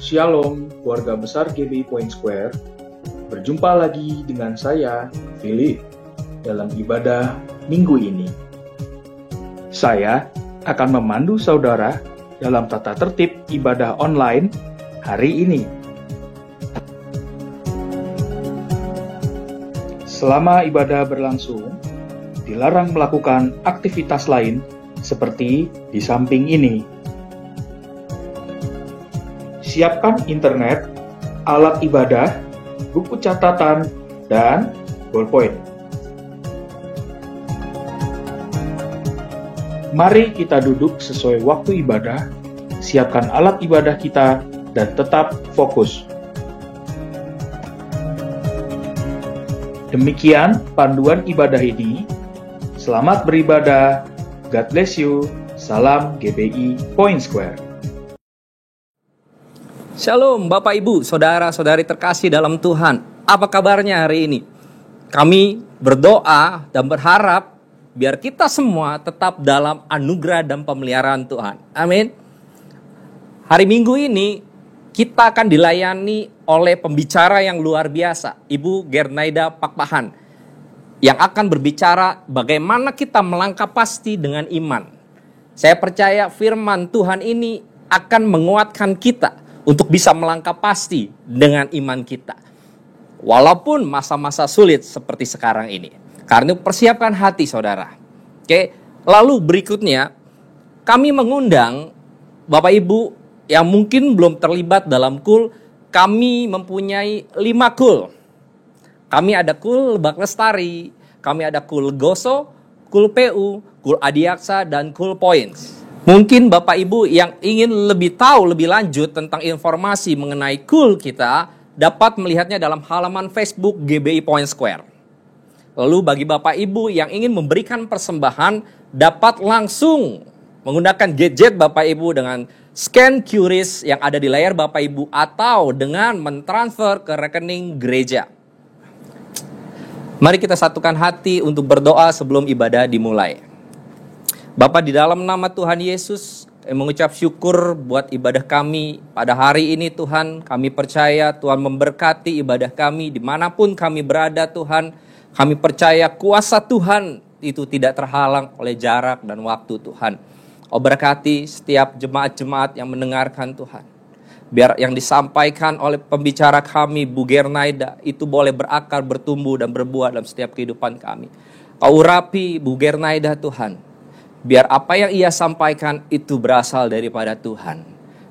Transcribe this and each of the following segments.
Shalom, keluarga besar GBI Point Square. Berjumpa lagi dengan saya, Philip, dalam ibadah minggu ini. Saya akan memandu saudara dalam tata tertib ibadah online hari ini. Selama ibadah berlangsung, dilarang melakukan aktivitas lain seperti di samping ini. Siapkan internet, alat ibadah, buku catatan, dan ballpoint. Mari kita duduk sesuai waktu ibadah, siapkan alat ibadah kita, dan tetap fokus. Demikian panduan ibadah ini. Selamat beribadah. God bless you. Salam GBI Point Square. Shalom Bapak Ibu, Saudara-saudari terkasih dalam Tuhan. Apa kabarnya hari ini? Kami berdoa dan berharap biar kita semua tetap dalam anugerah dan pemeliharaan Tuhan. Amin. Hari Minggu ini kita akan dilayani oleh pembicara yang luar biasa, Ibu Gernaida Pakpahan, yang akan berbicara bagaimana kita melangkah pasti dengan iman. Saya percaya firman Tuhan ini akan menguatkan kita untuk bisa melangkah pasti dengan iman kita. Walaupun masa-masa sulit seperti sekarang ini. Karena persiapkan hati saudara. Oke, lalu berikutnya kami mengundang Bapak Ibu yang mungkin belum terlibat dalam KUL. Kami mempunyai 5 KUL. Kami ada KUL Lebak Lestari, kami ada KUL Goso, KUL PU, KUL Adiaksa, dan KUL Points. Mungkin Bapak Ibu yang ingin lebih tahu lebih lanjut tentang informasi mengenai KUL kita dapat melihatnya dalam halaman Facebook GBI Point Square. Lalu bagi Bapak Ibu yang ingin memberikan persembahan dapat langsung menggunakan gadget Bapak Ibu dengan scan QRIS yang ada di layar Bapak Ibu atau dengan mentransfer ke rekening gereja. Mari kita satukan hati untuk berdoa sebelum ibadah dimulai. Bapa, di dalam nama Tuhan Yesus, mengucap syukur buat ibadah kami pada hari ini Tuhan. Kami percaya Tuhan memberkati ibadah kami dimanapun kami berada Tuhan. Kami percaya kuasa Tuhan itu tidak terhalang oleh jarak dan waktu Tuhan. Oh, berkati setiap jemaat-jemaat yang mendengarkan Tuhan. Biar yang disampaikan oleh pembicara kami Bu Gernaida itu boleh berakar, bertumbuh dan berbuah dalam setiap kehidupan kami. Kau urapi Bu Gernaida Tuhan. Biar apa yang ia sampaikan itu berasal daripada Tuhan.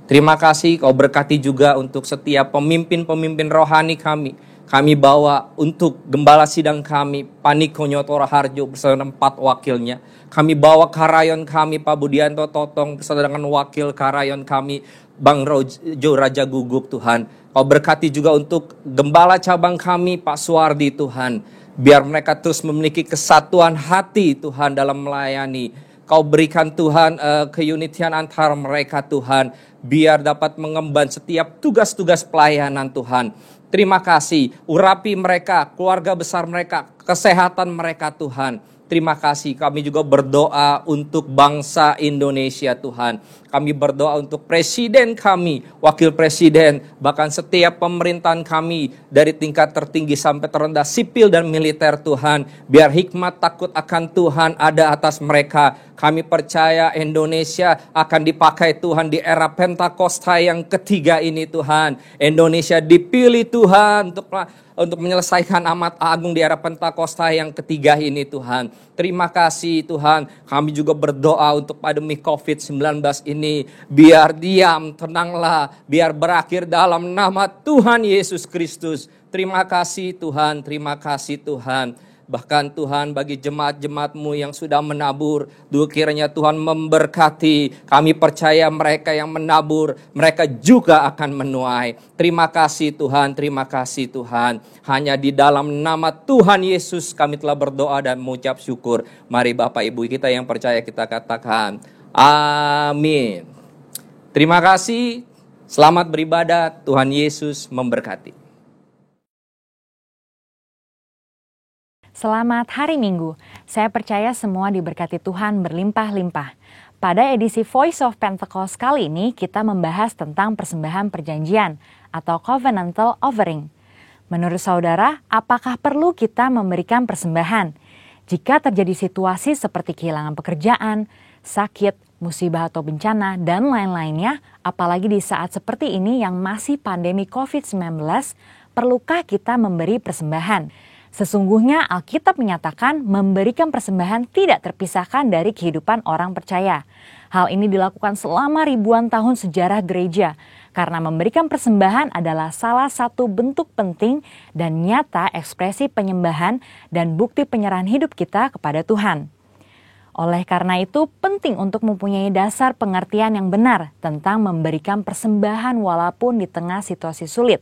Terima kasih kau berkati juga untuk setiap pemimpin-pemimpin rohani kami. Kami bawa untuk gembala sidang kami, Paniko Nyotora Harjo bersama 4 wakilnya. Kami bawa karayon kami, Pak Budianto Totong bersama dengan wakil karayon kami, Bang Rojo Raja Guguk Tuhan. Kau berkati juga untuk gembala cabang kami, Pak Suwardi Tuhan. Biar mereka terus memiliki kesatuan hati Tuhan dalam melayani. Kau berikan Tuhan keunitian antara mereka Tuhan. Biar dapat mengemban setiap tugas-tugas pelayanan Tuhan. Terima kasih. Urapi mereka, keluarga besar mereka, kesehatan mereka Tuhan. Terima kasih. Kami juga berdoa untuk bangsa Indonesia Tuhan. Kami berdoa untuk presiden kami, wakil presiden, bahkan setiap pemerintahan kami dari tingkat tertinggi sampai terendah, sipil dan militer Tuhan. Biar hikmat takut akan Tuhan ada atas mereka. Kami percaya Indonesia akan dipakai Tuhan di era Pentakosta yang ketiga ini Tuhan. Indonesia dipilih Tuhan untuk menyelesaikan amat agung di era Pentakosta yang ketiga ini Tuhan. Terima kasih Tuhan. Kami juga berdoa untuk pandemi COVID-19 ini. Biar diam, tenanglah. Biar berakhir dalam nama Tuhan Yesus Kristus. Terima kasih Tuhan, terima kasih Tuhan. Bahkan Tuhan bagi jemaat-jemaat-Mu yang sudah menabur, kiranya Tuhan memberkati. Kami percaya mereka yang menabur, mereka juga akan menuai. Terima kasih Tuhan, terima kasih Tuhan. Hanya di dalam nama Tuhan Yesus kami telah berdoa dan mengucap syukur. Mari Bapak Ibu kita yang percaya kita katakan, amin. Terima kasih, selamat beribadah, Tuhan Yesus memberkati. Selamat hari Minggu. Saya percaya semua diberkati Tuhan berlimpah-limpah. Pada edisi Voice of Pentecost kali ini kita membahas tentang persembahan perjanjian atau covenantal offering. Menurut saudara, apakah perlu kita memberikan persembahan jika terjadi situasi seperti kehilangan pekerjaan, sakit, musibah atau bencana, dan lain-lainnya, apalagi di saat seperti ini yang masih pandemi COVID-19, perlukah kita memberi persembahan? Sesungguhnya Alkitab menyatakan memberikan persembahan tidak terpisahkan dari kehidupan orang percaya. Hal ini dilakukan selama ribuan tahun sejarah gereja, karena memberikan persembahan adalah salah satu bentuk penting dan nyata ekspresi penyembahan dan bukti penyerahan hidup kita kepada Tuhan. Oleh karena itu, penting untuk mempunyai dasar pengertian yang benar tentang memberikan persembahan walaupun di tengah situasi sulit,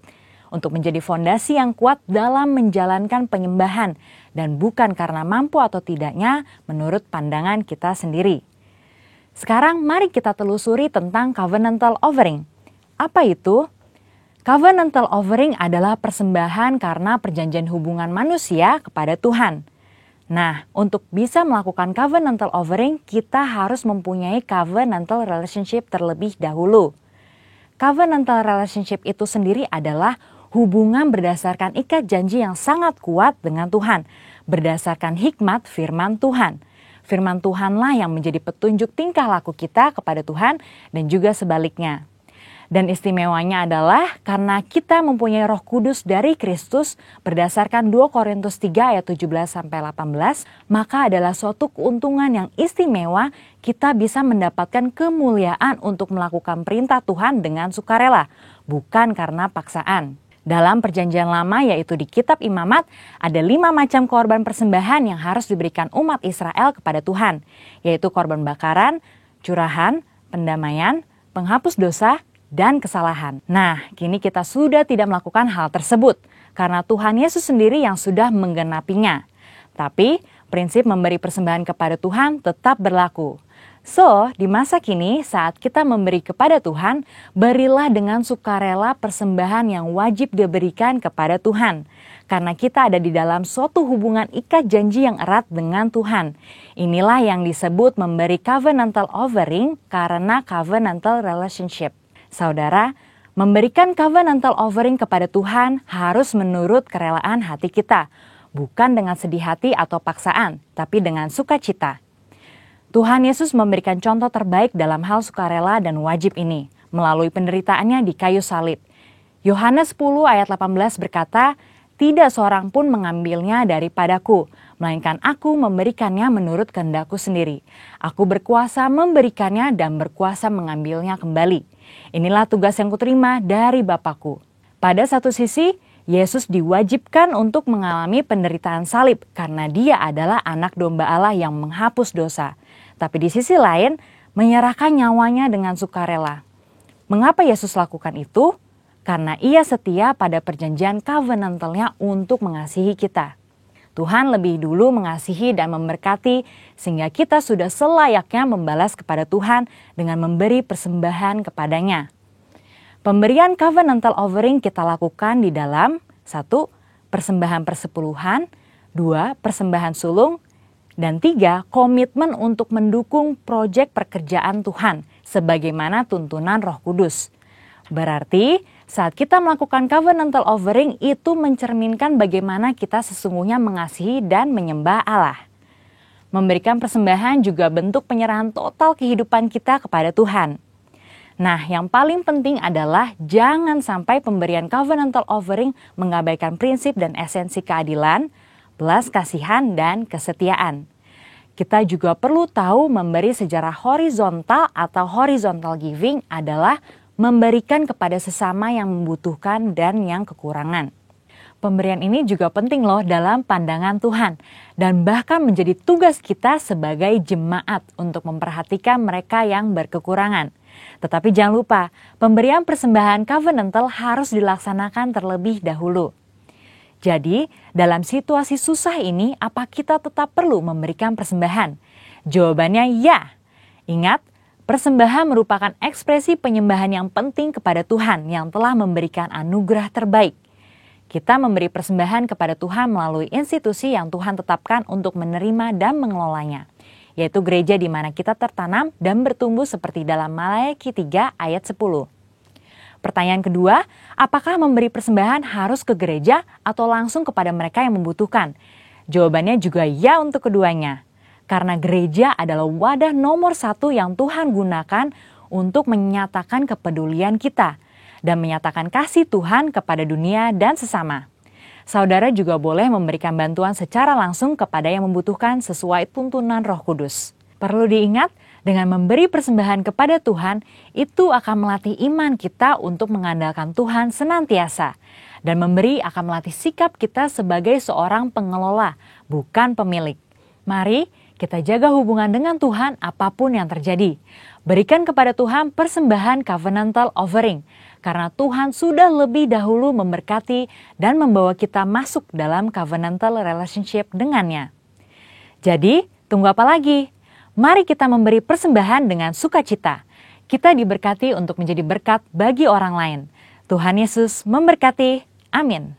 untuk menjadi fondasi yang kuat dalam menjalankan penyembahan dan bukan karena mampu atau tidaknya menurut pandangan kita sendiri. Sekarang mari kita telusuri tentang covenantal offering. Apa itu? Covenantal offering adalah persembahan karena perjanjian hubungan manusia kepada Tuhan. Nah, untuk bisa melakukan covenantal offering, kita harus mempunyai covenantal relationship terlebih dahulu. Covenantal relationship itu sendiri adalah hubungan berdasarkan ikat janji yang sangat kuat dengan Tuhan, berdasarkan hikmat firman Tuhan. Firman Tuhanlah yang menjadi petunjuk tingkah laku kita kepada Tuhan dan juga sebaliknya. Dan istimewanya adalah karena kita mempunyai Roh Kudus dari Kristus berdasarkan 2 Korintus 3 ayat 17-18, maka adalah suatu keuntungan yang istimewa kita bisa mendapatkan kemuliaan untuk melakukan perintah Tuhan dengan sukarela, bukan karena paksaan. Dalam perjanjian lama yaitu di kitab Imamat, ada 5 macam korban persembahan yang harus diberikan umat Israel kepada Tuhan, yaitu korban bakaran, curahan, pendamaian, penghapus dosa, dan kesalahan. Nah, kini kita sudah tidak melakukan hal tersebut, karena Tuhan Yesus sendiri yang sudah menggenapinya. Tapi, prinsip memberi persembahan kepada Tuhan tetap berlaku. So, di masa kini saat kita memberi kepada Tuhan, berilah dengan sukarela persembahan yang wajib diberikan kepada Tuhan. Karena kita ada di dalam suatu hubungan ikat janji yang erat dengan Tuhan. Inilah yang disebut memberi covenantal offering karena covenantal relationship. Saudara, memberikan covenantal offering kepada Tuhan harus menurut kerelaan hati kita. Bukan dengan sedih hati atau paksaan, tapi dengan sukacita. Tuhan Yesus memberikan contoh terbaik dalam hal sukarela dan wajib ini melalui penderitaannya di kayu salib. Yohanes 10 ayat 18 berkata, "Tidak seorang pun mengambilnya daripadaku, melainkan aku memberikannya menurut kehendakku sendiri. Aku berkuasa memberikannya dan berkuasa mengambilnya kembali. Inilah tugas yang kuterima dari Bapakku." Pada satu sisi, Yesus diwajibkan untuk mengalami penderitaan salib karena dia adalah anak domba Allah yang menghapus dosa. Tapi di sisi lain, menyerahkan nyawanya dengan sukarela. Mengapa Yesus lakukan itu? Karena ia setia pada perjanjian covenantalnya untuk mengasihi kita. Tuhan lebih dulu mengasihi dan memberkati sehingga kita sudah selayaknya membalas kepada Tuhan dengan memberi persembahan kepadanya. Pemberian covenantal offering kita lakukan di dalam 1. Persembahan persepuluhan, 2. Persembahan sulung, dan 3. Komitmen untuk mendukung proyek pekerjaan Tuhan sebagaimana tuntunan Roh Kudus. Berarti saat kita melakukan covenantal offering itu mencerminkan bagaimana kita sesungguhnya mengasihi dan menyembah Allah. Memberikan persembahan juga bentuk penyerahan total kehidupan kita kepada Tuhan. Nah, yang paling penting adalah jangan sampai pemberian covenantal offering mengabaikan prinsip dan esensi keadilan, belas kasihan, dan kesetiaan. Kita juga perlu tahu memberi secara horizontal atau horizontal giving adalah memberikan kepada sesama yang membutuhkan dan yang kekurangan. Pemberian ini juga penting loh dalam pandangan Tuhan dan bahkan menjadi tugas kita sebagai jemaat untuk memperhatikan mereka yang berkekurangan. Tetapi jangan lupa, pemberian persembahan covenantal harus dilaksanakan terlebih dahulu. Jadi, dalam situasi susah ini, apa kita tetap perlu memberikan persembahan? Jawabannya ya. Ingat, persembahan merupakan ekspresi penyembahan yang penting kepada Tuhan yang telah memberikan anugerah terbaik. Kita memberi persembahan kepada Tuhan melalui institusi yang Tuhan tetapkan untuk menerima dan mengelolanya, yaitu gereja di mana kita tertanam dan bertumbuh seperti dalam Maleakhi 3 ayat 10. Pertanyaan kedua, apakah memberi persembahan harus ke gereja atau langsung kepada mereka yang membutuhkan? Jawabannya juga ya untuk keduanya. Karena gereja adalah wadah nomor 1 yang Tuhan gunakan untuk menyatakan kepedulian kita dan menyatakan kasih Tuhan kepada dunia dan sesama. Saudara juga boleh memberikan bantuan secara langsung kepada yang membutuhkan sesuai tuntunan Roh Kudus. Perlu diingat, dengan memberi persembahan kepada Tuhan, itu akan melatih iman kita untuk mengandalkan Tuhan senantiasa. Dan memberi akan melatih sikap kita sebagai seorang pengelola, bukan pemilik. Mari kita jaga hubungan dengan Tuhan apapun yang terjadi. Berikan kepada Tuhan persembahan covenantal offering, karena Tuhan sudah lebih dahulu memberkati dan membawa kita masuk dalam covenantal relationship dengannya. Jadi, tunggu apa lagi? Mari kita memberi persembahan dengan sukacita. Kita diberkati untuk menjadi berkat bagi orang lain. Tuhan Yesus memberkati. Amin.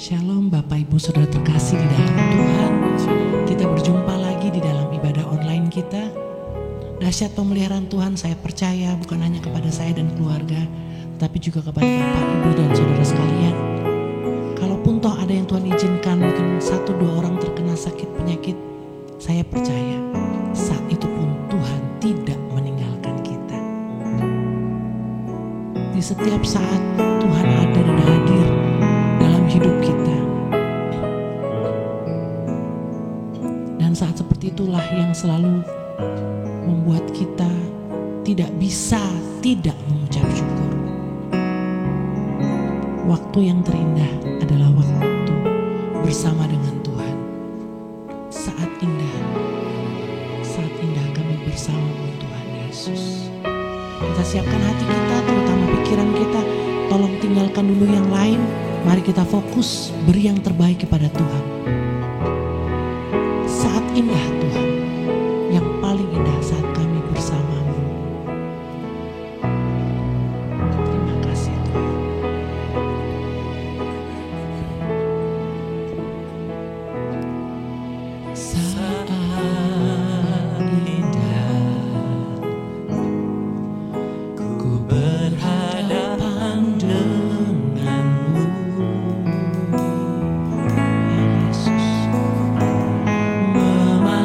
Shalom Bapak Ibu Saudara terkasih di dalam Tuhan. Kita berjumpa lagi di dalam ibadah online kita. Dahsyat pemeliharaan Tuhan saya percaya bukan hanya kepada saya dan keluarga, tapi juga kepada Bapak Ibu dan Saudara sekalian. Kalaupun toh ada yang Tuhan izinkan mungkin 1-2 orang terkena sakit penyakit, saya percaya saat itu pun Tuhan tidak meninggalkan kita. Di setiap saat Tuhan ada dan hadir dalam hidup kita. Dan saat seperti itulah yang selalu membuat kita tidak bisa tidak mengucap syukur. Waktu yang terindah adalah waktu bersama dengan Tuhan. Saat indah kami bersama dengan Tuhan Yesus. Kita siapkan hati kita, terutama pikiran kita. Tolong tinggalkan dulu yang lain. Mari kita fokus beri yang terbaik kepada Tuhan. Saat indah Tuhan, yang paling indah saat kami bersamamu. Terima kasih Tuhan. Saat indah ku berhadapan denganmu. Mama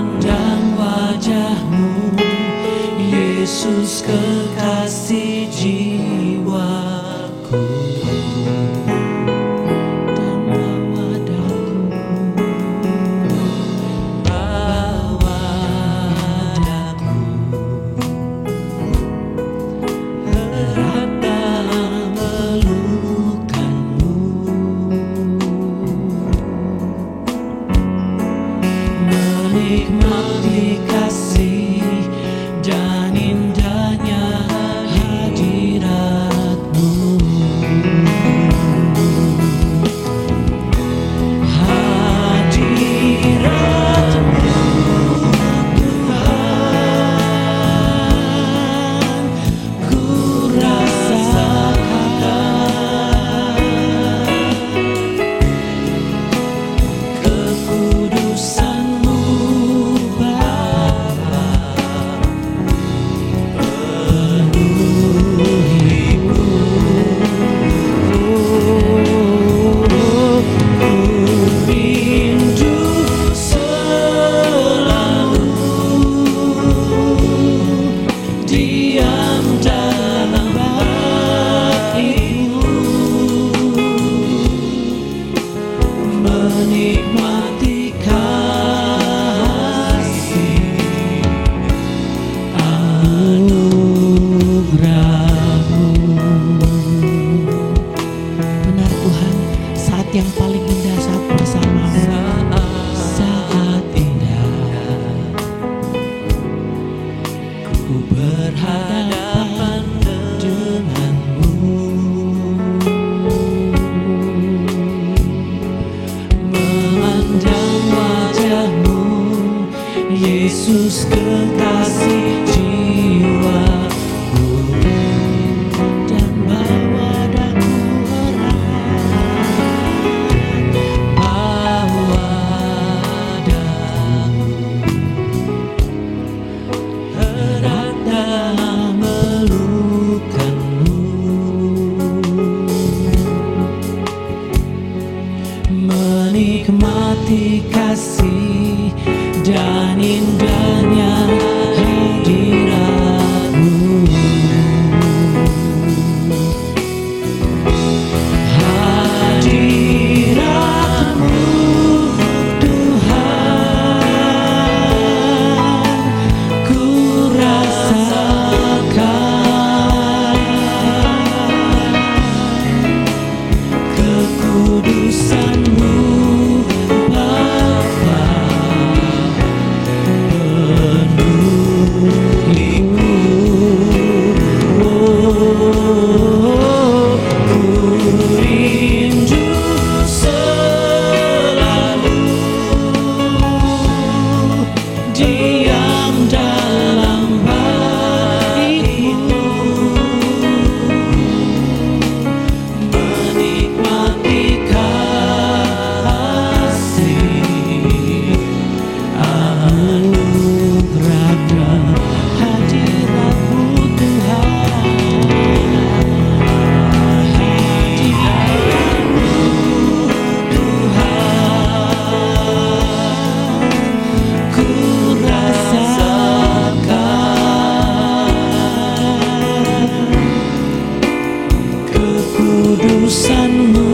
kekudusan-Mu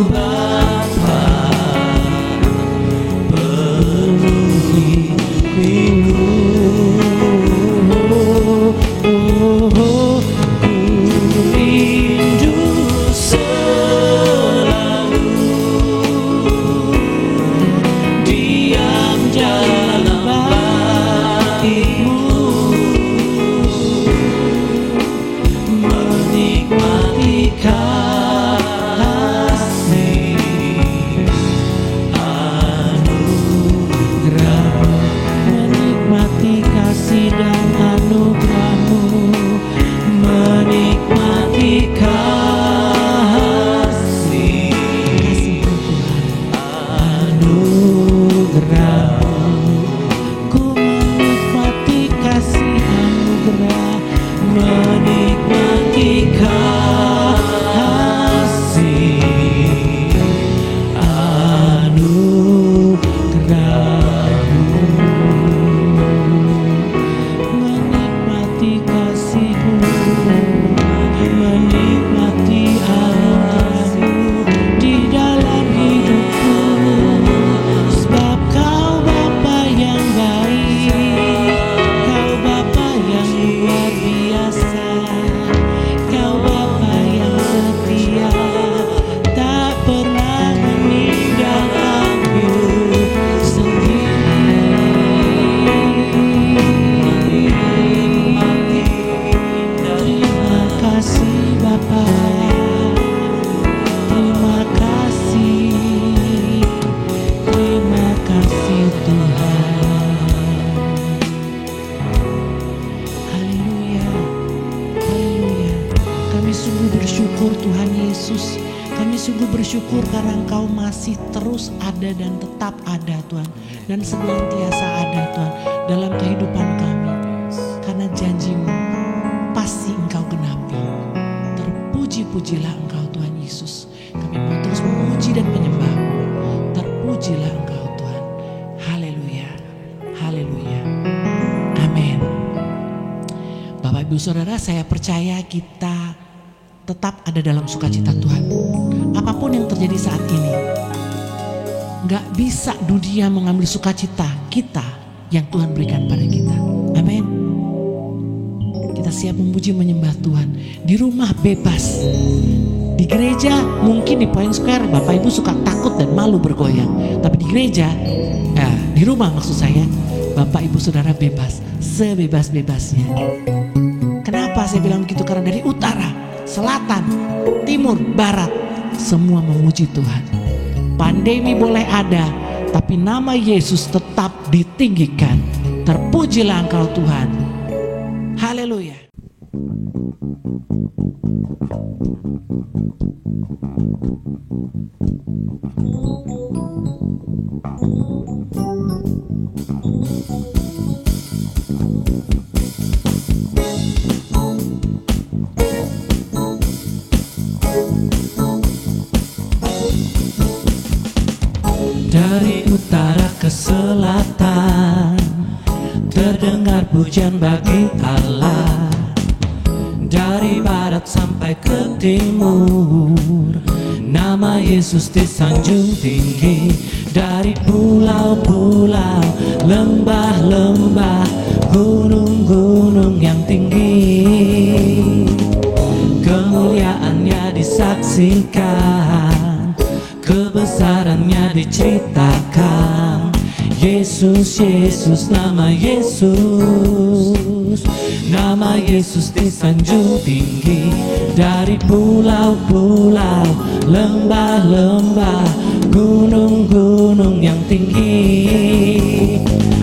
Bapa, penuhi hidupku. Ku rindu selalu diam dalam bait-Mu, menikmati kasih anugerah-Mu, menikmati kasih dan anugerah-Mu, menikmati kasih anugerah-Mu. Ku menikmati kasih anugerah, menikmati kasih anugerah-Mu, menikmati kasih-Mu, menikmati anugerah-Mu di dalam hidupku. Sebab Kau Bapa yang baik, Kau Bapa yang luar biasa, Kau Bapa yang setia, tak pernah meninggalkanku sendiri. Terima kasih Bapa, terima kasih, terima kasih Tuhan. Haleluya, haleluya. Kami sungguh bersyukur Tuhan Yesus. Kami sungguh bersyukur karena Engkau masih terus ada dan tetap ada Tuhan, dan senantiasa ada Tuhan dalam kehidupan kami. Karena janji-Mu pasti Engkau genapi. Terpuji-pujilah Engkau Tuhan Yesus. Kami mau terus memuji dan menyembah-Mu. Terpujilah Engkau Tuhan. Haleluya, haleluya, amin. Bapak Ibu Saudara, saya percaya kita tetap ada dalam sukacita Tuhan. Apapun yang terjadi saat ini, gak bisa dunia mengambil sukacita kita yang Tuhan berikan pada kita. Amin. Kita siap memuji menyembah Tuhan. Di rumah bebas, di gereja mungkin di Point Square Bapak Ibu suka takut dan malu bergoyang. Tapi di gereja, di rumah maksud saya, Bapak Ibu Saudara bebas, sebebas-bebasnya. Kenapa saya bilang begitu? Karena dari utara, selatan, timur, barat, semua memuji Tuhan. Pandemi boleh ada, tapi nama Yesus tetap ditinggikan. Terpujilah Engkau Tuhan. Haleluya. Dari utara ke selatan, terdengar pujian bagi Allah. Dari barat sampai ke timur, nama Yesus disanjung tinggi. Dari pulau-pulau, lembah-lembah, gunung-gunung yang tinggi, kemuliaannya disaksikan, kebesarannya diceritakan. Yesus, Yesus, nama Yesus, nama Yesus disanjung tinggi. Dari pulau-pulau, lembah-lembah, gunung-gunung yang tinggi.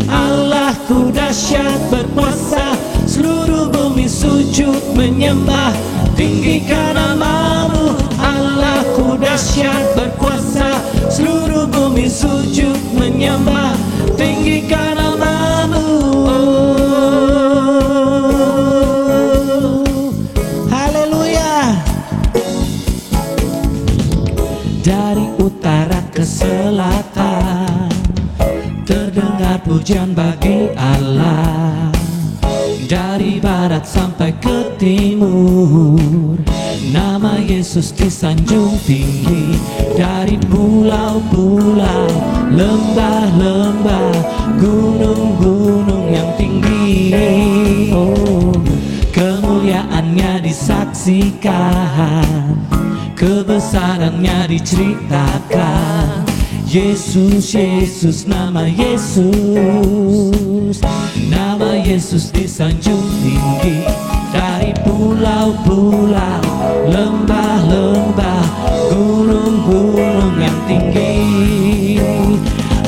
Allahku dahsyat berkuasa, seluruh bumi sujud menyembah. Tinggikan nama-Mu, Allahku dahsyat berkuasa, seluruh bumi sujud menyembah. Tinggikan nama-Mu. Haleluya. Dari utara ke selatan, terdengar pujian bagi Allah. Dari barat barat sampai ke timur. Nama Yesus disanjung tinggi dari pulau-pulau, lembah-lembah, gunung-gunung yang tinggi. Oh, kemuliaannya disaksikan, kebesarannya diceritakan. Yesus, Yesus, nama Yesus. Nama Yesus disanjung tinggi dari pulau-pulau, lembah-lembah, gunung-gunung yang tinggi.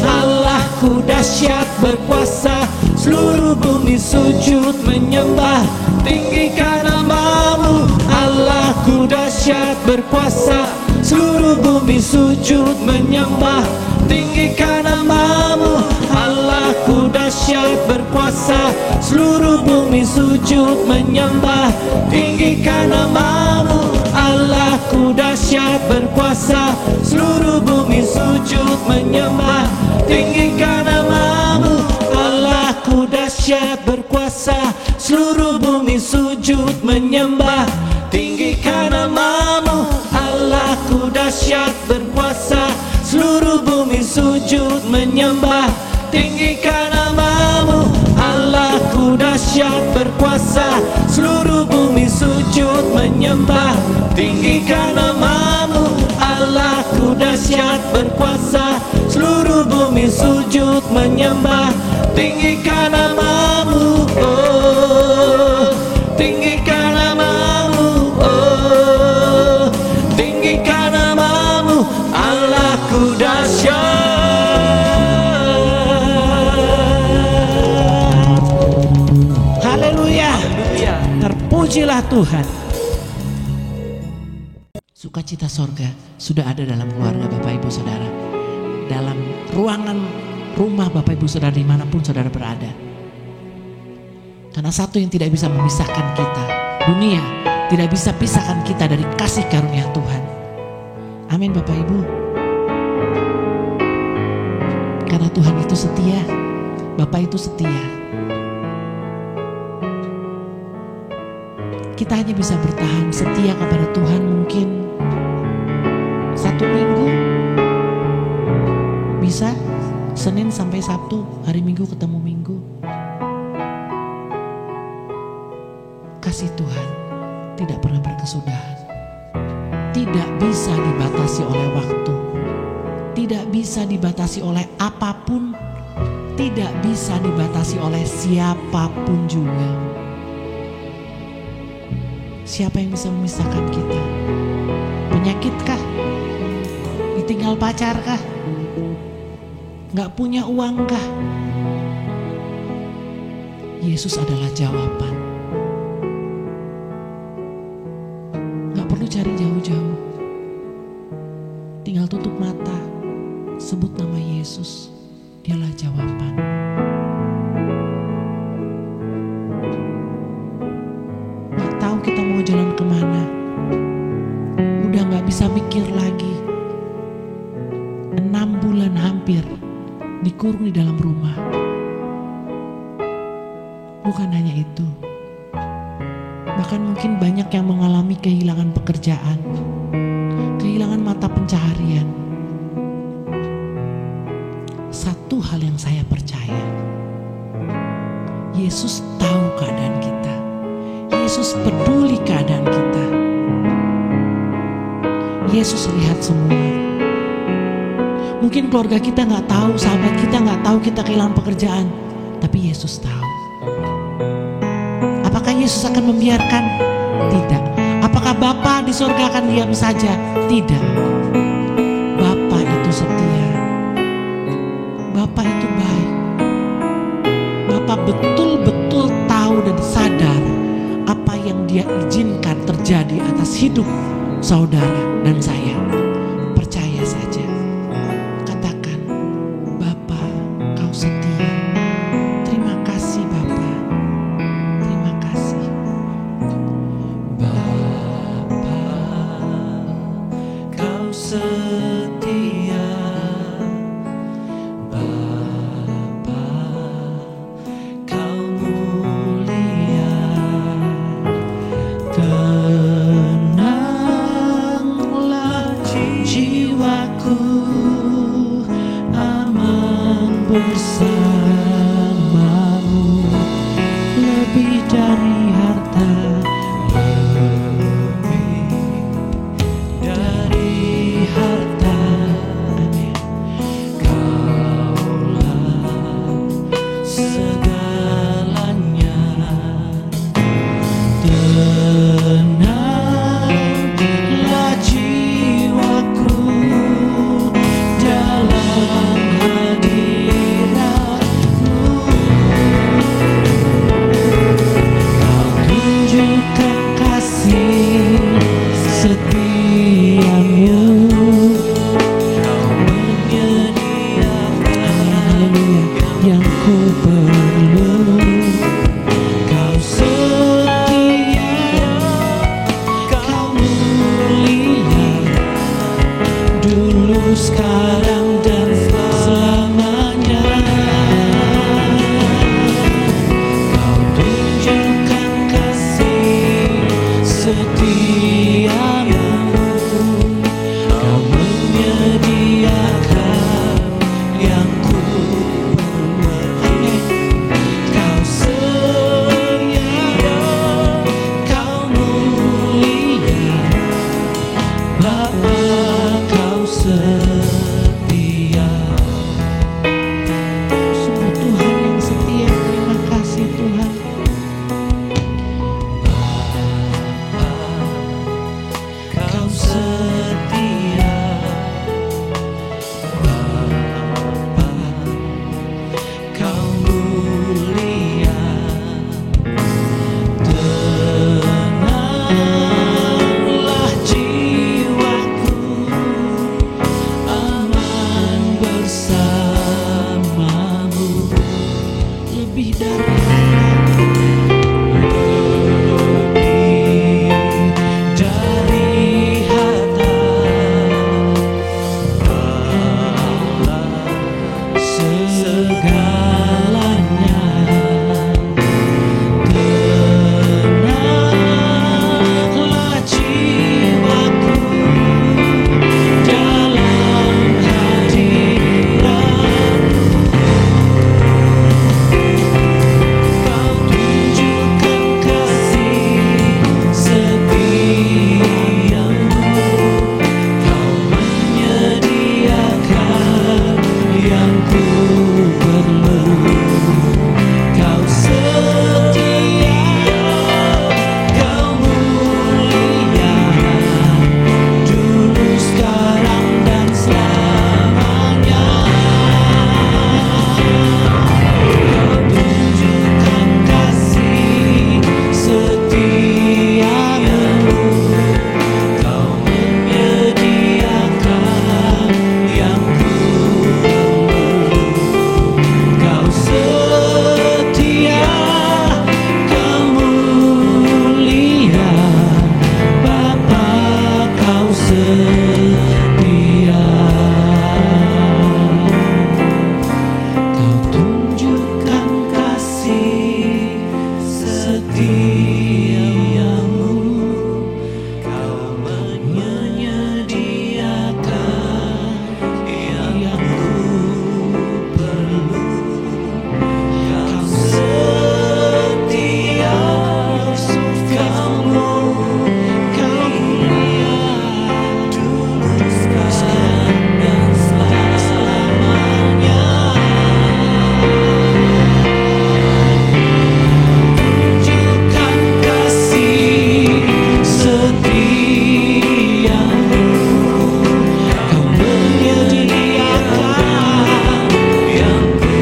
Allahku dahsyat berkuasa, seluruh bumi sujud menyembah, tinggikan namamu. Allahku dahsyat berkuasa, seluruh bumi sujud menyembah, tinggikan namamu. Allahku dahsyat berkuasa, seluruh bumi sujud menyembah, tinggikan namamu. Allahku dahsyat berkuasa, seluruh bumi sujud menyembah, tinggikan namamu. Allahku dahsyat berkuasa, seluruh bumi sujud menyembah, tinggikan namamu. Allahku dahsyat berkuasa, seluruh bumi sujud menyembah, tinggikan namamu. Allahku dahsyat berkuasa, seluruh bumi sujud menyembah, tinggikan namamu. Allahku dahsyat berkuasa, seluruh bumi sujud menyembah, tinggikan namamu. Oh, tinggikan namamu. Oh, tinggikan namamu. Allahku dahsyat. Haleluya. Terpujilah Tuhan. Sukacita sorga sudah ada dalam keluarga Bapak Ibu Saudara, dalam ruangan rumah Bapak Ibu Saudara dimanapun Saudara berada. Karena satu yang tidak bisa memisahkan kita, dunia tidak bisa pisahkan kita dari kasih karunia Tuhan. Amin Bapak Ibu. Karena Tuhan itu setia, Bapak itu setia. Kita hanya bisa bertahan setia kepada Tuhan mungkin 1 minggu, bisa Senin sampai Sabtu, hari Minggu ketemu Minggu. Kasih Tuhan tidak pernah berkesudahan, tidak bisa dibatasi oleh waktu, tidak bisa dibatasi oleh apapun, tidak bisa dibatasi oleh siapapun juga. Siapa yang bisa memisahkan kita? Penyakitkah? Ditinggal pacarkah? Gak punya uangkah? Yesus adalah jawaban. Gak perlu cari jauh-jauh. Tinggal tutup mata, sebut nama Yesus. Dialah jawaban. Gak tahu kita mau jalan kemana. Udah gak bisa mikir lagi. 6 bulan hampir dikurung di dalam rumah. Bukan hanya itu, bahkan mungkin banyak yang mengalami kehilangan pekerjaan, kehilangan mata pencaharian. Satu hal yang saya percaya, Yesus tahu keadaan kita. Yesus peduli keadaan kita. Yesus lihat semua. Mungkin keluarga kita gak tahu, sahabat kita gak tahu kita kehilangan pekerjaan, tapi Yesus tahu. Apakah Yesus akan membiarkan? Tidak. Apakah Bapa di surga akan diam saja? Tidak. Bapa itu setia. Bapa itu baik. Bapa betul-betul tahu dan sadar apa yang Dia izinkan terjadi atas hidup saudara dan saya. Percaya saja. Katakan, Bapa, Kau setia. Terima kasih Bapa. Terima kasih. Bapa, Kau setia. Bapa, Kau mulia. sekarang dan selamanya. Kau tunjukkan kasih setiamu, Kau menyediakan yang ku perlu. Kau setia, Kau mulia, Bapa Kau setia. Sungguh Tuhan yang setia, terima kasih Tuhan. Kau setia, Bapa Kau mulia. Tenanglah jiwaku, aman bersamamu. Lebih dari harta, segalanya. Tenanglah jiwaku dalam hadirat-Mu. Kau tunjukkan kasih setiamu, Kau menyediakan yang ku perlu. Kau setia, Kau mulia, dulu, sekarang, dan selamanya. Kau tunjukkan kasih setiamu, Kau menyediakan yang ku perlu. Kau setia, Kau mulia, Bapa Kau setia. Kau tunjukkan kasih setiamu, Kau menyediakan yang ku perlu. Kau setia, Kau mulia, dulu, sekarang, dan selamanya. Tunjukkan kasih setiamu, Kau menyediakan yang ku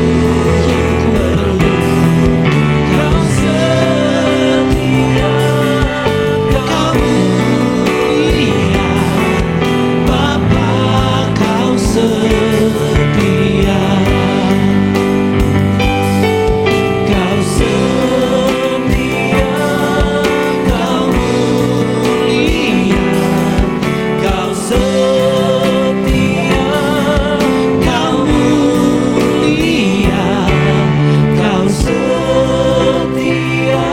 perlu. Kau setia, Kau mulia, Bapa Kau setia. Kau setia, Kau mulia, Kau setia, Kau mulia, Kau setia,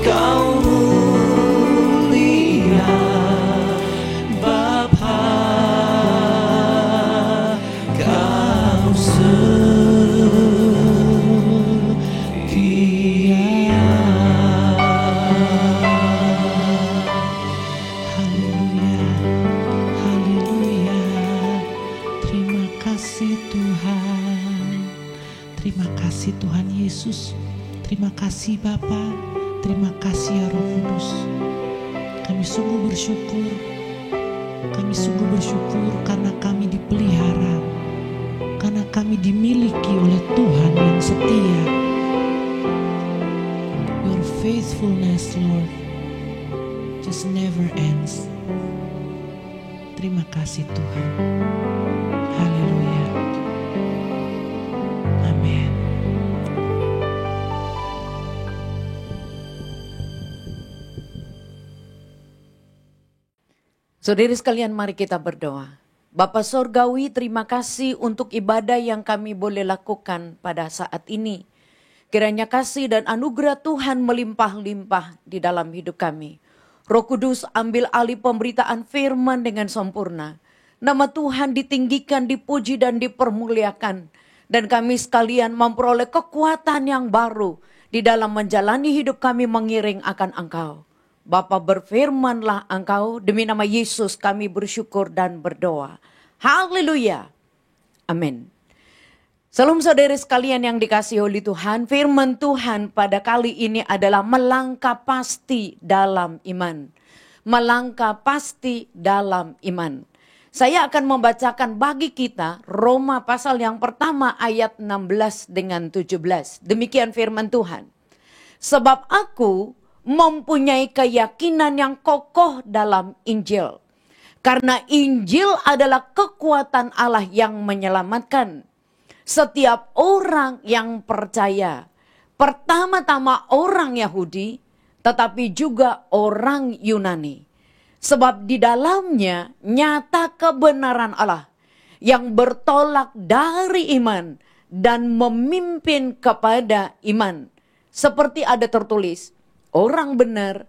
Kau mulia, Bapa Kau setia. Haleluya, haleluya. Terima kasih Tuhan. Terima kasih Tuhan Yesus. Terima kasih Bapa. Terima kasih ya Roh Kudus. Kami sungguh bersyukur. Kami sungguh bersyukur karena kami dipelihara, karena kami dimiliki oleh Tuhan yang setia. Your faithfulness, Lord, just never ends. Terima kasih Tuhan. Haleluya. Amin. Saudari sekalian, mari kita berdoa. Bapa Sorgawi, terima kasih untuk ibadah yang kami boleh lakukan pada saat ini. Kiranya kasih dan anugerah Tuhan melimpah-limpah di dalam hidup kami. Roh Kudus ambil alih pemberitaan firman dengan sempurna. Nama Tuhan ditinggikan, dipuji dan dipermuliakan. Dan kami sekalian memperoleh kekuatan yang baru di dalam menjalani hidup kami mengiring akan Engkau. Bapa, berfirmanlah Engkau, demi nama Yesus kami bersyukur dan berdoa. Haleluya. Amin. Salam saudara sekalian yang dikasihi oleh Tuhan, firman Tuhan pada kali ini adalah melangkah pasti dalam iman. Melangkah pasti dalam iman. Saya akan membacakan bagi kita Roma pasal yang pertama ayat 16 dengan 17. Demikian firman Tuhan. Sebab aku mempunyai keyakinan yang kokoh dalam Injil. Karena Injil adalah kekuatan Allah yang menyelamatkan setiap orang yang percaya. Pertama-tama orang Yahudi, tetapi juga orang Yunani. Sebab di dalamnya nyata kebenaran Allah yang bertolak dari iman dan memimpin kepada iman. Seperti ada tertulis, orang benar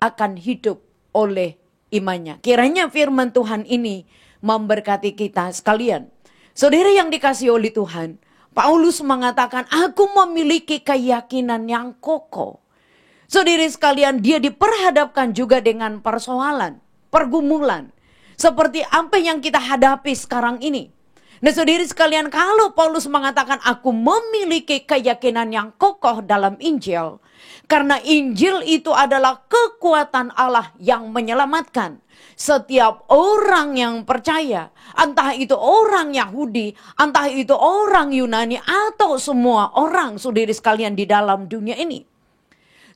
akan hidup oleh imannya. Kiranya firman Tuhan ini memberkati kita sekalian. Saudara yang dikasihi oleh Tuhan, Paulus mengatakan, aku memiliki keyakinan yang kokoh. Saudara sekalian, dia diperhadapkan juga dengan persoalan, pergumulan. Seperti apa yang kita hadapi sekarang ini. Nah saudara sekalian, kalau Paulus mengatakan, aku memiliki keyakinan yang kokoh dalam Injil. Karena Injil itu adalah kekuatan Allah yang menyelamatkan. Setiap orang yang percaya, entah itu orang Yahudi, entah itu orang Yunani, atau semua orang saudara sekalian di dalam dunia ini.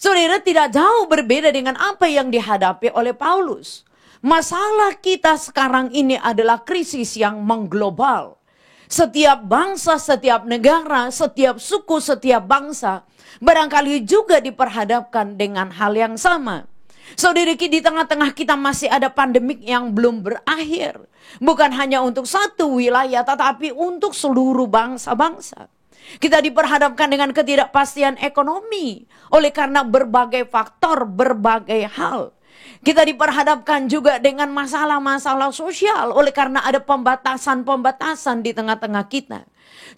Saudara, tidak jauh berbeda dengan apa yang dihadapi oleh Paulus. Masalah kita sekarang ini adalah krisis yang mengglobal. Setiap bangsa, setiap negara, setiap suku, setiap bangsa barangkali juga diperhadapkan dengan hal yang sama. Saudara, di tengah-tengah kita masih ada pandemik yang belum berakhir. Bukan hanya untuk satu wilayah, tetapi untuk seluruh bangsa-bangsa. Kita diperhadapkan dengan ketidakpastian ekonomi. Oleh karena berbagai faktor, berbagai hal. Kita diperhadapkan juga dengan masalah-masalah sosial. Oleh karena ada pembatasan-pembatasan di tengah-tengah kita.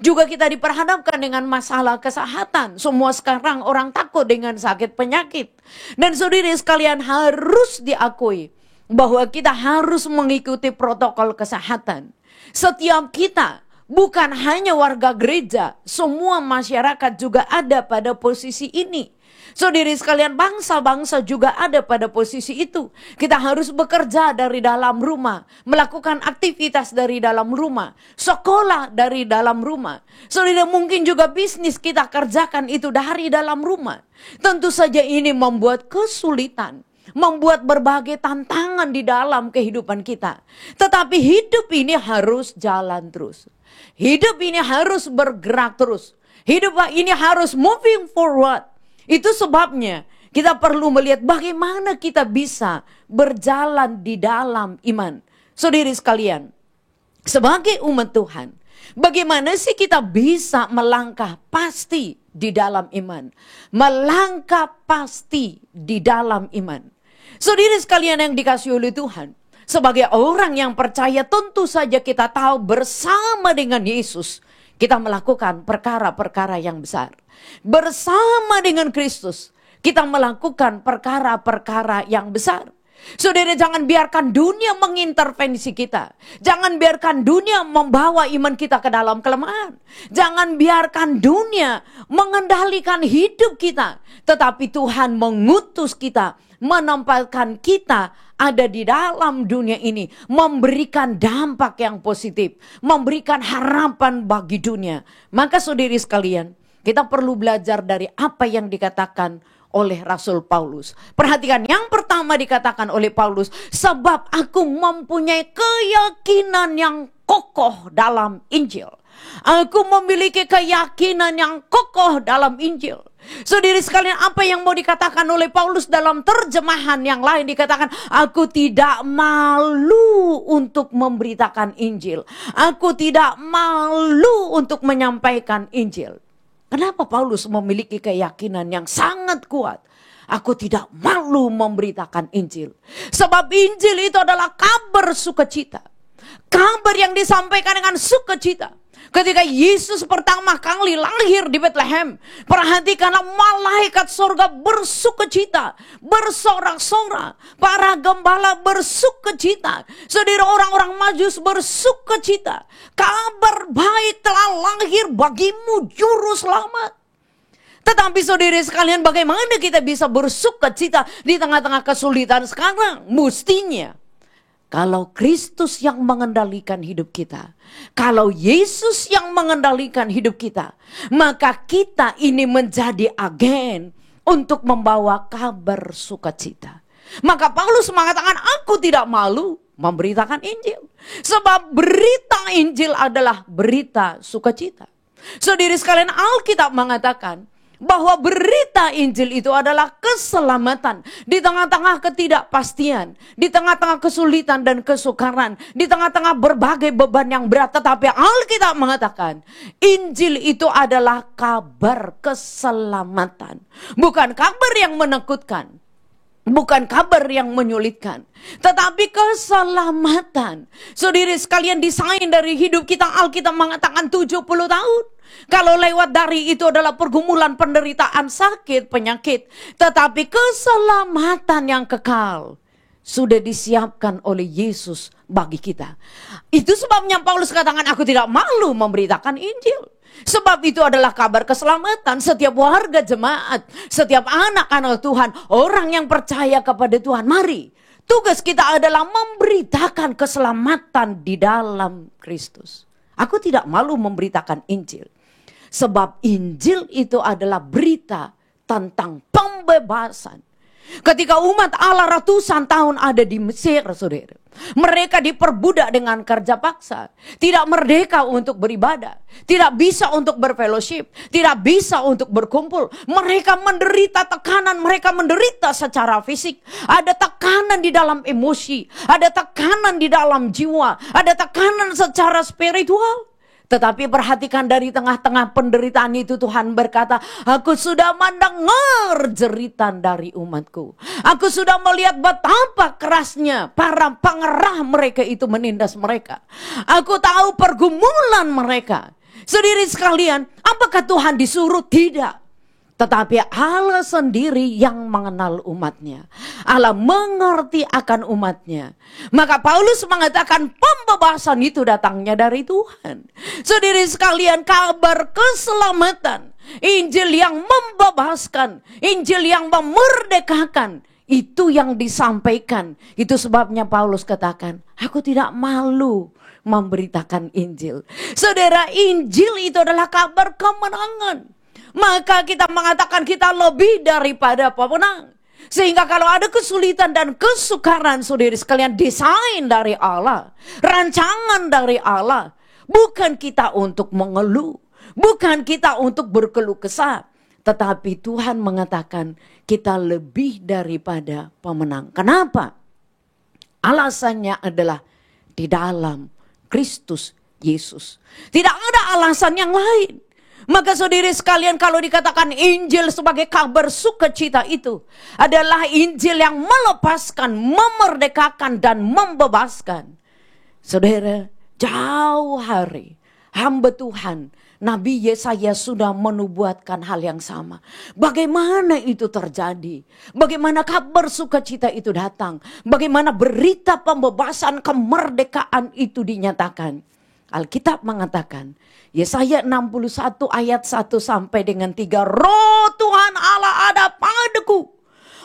Juga kita diperhadapkan dengan masalah kesehatan. Semua sekarang orang takut dengan sakit penyakit. Dan saudara sekalian harus diakui bahwa kita harus mengikuti protokol kesehatan. Setiap kita, bukan hanya warga gereja, semua masyarakat juga ada pada posisi ini. Saudara sekalian, bangsa-bangsa juga ada pada posisi itu. Kita harus bekerja dari dalam rumah, melakukan aktivitas dari dalam rumah, sekolah dari dalam rumah. Saudara, mungkin juga bisnis kita kerjakan itu dari dalam rumah. Tentu saja ini membuat kesulitan, membuat berbagai tantangan di dalam kehidupan kita. Tetapi hidup ini harus jalan terus. Hidup ini harus bergerak terus. Hidup ini harus moving forward. Itu sebabnya kita perlu melihat bagaimana kita bisa berjalan di dalam iman. Saudari sekalian, sebagai umat Tuhan, bagaimana sih kita bisa melangkah pasti di dalam iman? Melangkah pasti di dalam iman. Saudari sekalian yang dikasihi oleh Tuhan, sebagai orang yang percaya tentu saja kita tahu bersama dengan Yesus kita melakukan perkara-perkara yang besar. Bersama dengan Kristus kita melakukan perkara-perkara yang besar. Saudara, jangan biarkan dunia mengintervensi kita. Jangan biarkan dunia membawa iman kita ke dalam kelemahan. Jangan biarkan dunia mengendalikan hidup kita. Tetapi Tuhan mengutus kita, menempatkan kita ada di dalam dunia ini, memberikan dampak yang positif, memberikan harapan bagi dunia. Maka saudari sekalian, kita perlu belajar dari apa yang dikatakan oleh Rasul Paulus. Perhatikan, yang pertama dikatakan oleh Paulus, sebab aku mempunyai keyakinan yang kokoh dalam Injil. Aku memiliki keyakinan yang kokoh dalam Injil. Saudara sekalian, apa yang mau dikatakan oleh Paulus dalam terjemahan yang lain dikatakan, aku tidak malu untuk memberitakan Injil. Aku tidak malu untuk menyampaikan Injil. Kenapa Paulus memiliki keyakinan yang sangat kuat? Aku tidak malu memberitakan Injil. Sebab Injil itu adalah kabar sukacita. Kabar yang disampaikan dengan sukacita. Ketika Yesus pertama kali lahir di Bethlehem, perhatikanlah, malaikat surga bersukacita, bersorak-sorak, para gembala bersukacita, saudara orang-orang Majus bersukacita. Kabar baik telah lahir bagimu, juru selamat. Tetapi saudara sekalian, bagaimana kita bisa bersukacita di tengah-tengah kesulitan sekarang? Mestinya kalau Kristus yang mengendalikan hidup kita, kalau Yesus yang mengendalikan hidup kita, maka kita ini menjadi agen untuk membawa kabar sukacita. Maka Paulus mengatakan, aku tidak malu memberitakan Injil. Sebab berita Injil adalah berita sukacita. Saudara sekalian, Alkitab mengatakan bahwa berita Injil itu adalah keselamatan di tengah-tengah ketidakpastian, di tengah-tengah kesulitan dan kesukaran, di tengah-tengah berbagai beban yang berat. Tetapi Alkitab mengatakan Injil itu adalah kabar keselamatan, bukan kabar yang menakutkan, bukan kabar yang menyulitkan, tetapi keselamatan. Saudara sekalian, desain dari hidup kita, Alkitab mengatakan 70 tahun. Kalau lewat dari itu adalah pergumulan, penderitaan, sakit, penyakit. Tetapi keselamatan yang kekal sudah disiapkan oleh Yesus bagi kita. Itu sebabnya Paulus katakan, aku tidak malu memberitakan Injil. Sebab itu adalah kabar keselamatan. Setiap warga jemaat, setiap anak-anak Tuhan, orang yang percaya kepada Tuhan, mari. Tugas kita adalah memberitakan keselamatan di dalam Kristus. Aku tidak malu memberitakan Injil. Sebab Injil itu adalah berita tentang pembebasan. Ketika umat Allah ratusan tahun ada di Mesir, saudara, mereka diperbudak dengan kerja paksa, tidak merdeka untuk beribadah, tidak bisa untuk berfellowship, tidak bisa untuk berkumpul. Mereka menderita tekanan, mereka menderita secara fisik. Ada tekanan di dalam emosi, ada tekanan di dalam jiwa, ada tekanan secara spiritual. Tetapi perhatikan, dari tengah-tengah penderitaan itu Tuhan berkata, aku sudah mendengar jeritan dari umatku. Aku sudah melihat betapa kerasnya para pengerah mereka itu menindas mereka. Aku tahu pergumulan mereka. Saudara sekalian, apakah Tuhan disuruh? Tidak. Tetapi Allah sendiri yang mengenal umatnya. Allah mengerti akan umatnya. Maka Paulus mengatakan pembebasan itu datangnya dari Tuhan. Saudara sekalian, kabar keselamatan, Injil yang membebaskan, Injil yang memerdekakan, itu yang disampaikan. Itu sebabnya Paulus katakan, aku tidak malu memberitakan Injil. Saudara, Injil itu adalah kabar kemenangan. Maka kita mengatakan kita lebih daripada pemenang. Sehingga kalau ada kesulitan dan kesukaran, saudara sekalian, desain dari Allah, rancangan dari Allah, bukan kita untuk mengeluh, bukan kita untuk berkeluh kesah, tetapi Tuhan mengatakan kita lebih daripada pemenang. Kenapa? Alasannya adalah di dalam Kristus Yesus. Tidak ada alasan yang lain. Maka saudara sekalian, kalau dikatakan Injil sebagai kabar sukacita, itu adalah Injil yang melepaskan, memerdekakan, dan membebaskan. Saudara, jauh hari hamba Tuhan Nabi Yesaya sudah menubuatkan hal yang sama. Bagaimana itu terjadi? Bagaimana kabar sukacita itu datang? Bagaimana berita pembebasan, kemerdekaan itu dinyatakan? Alkitab mengatakan, Yesaya 61 ayat 1 sampai dengan 3, Roh Tuhan Allah ada padaku.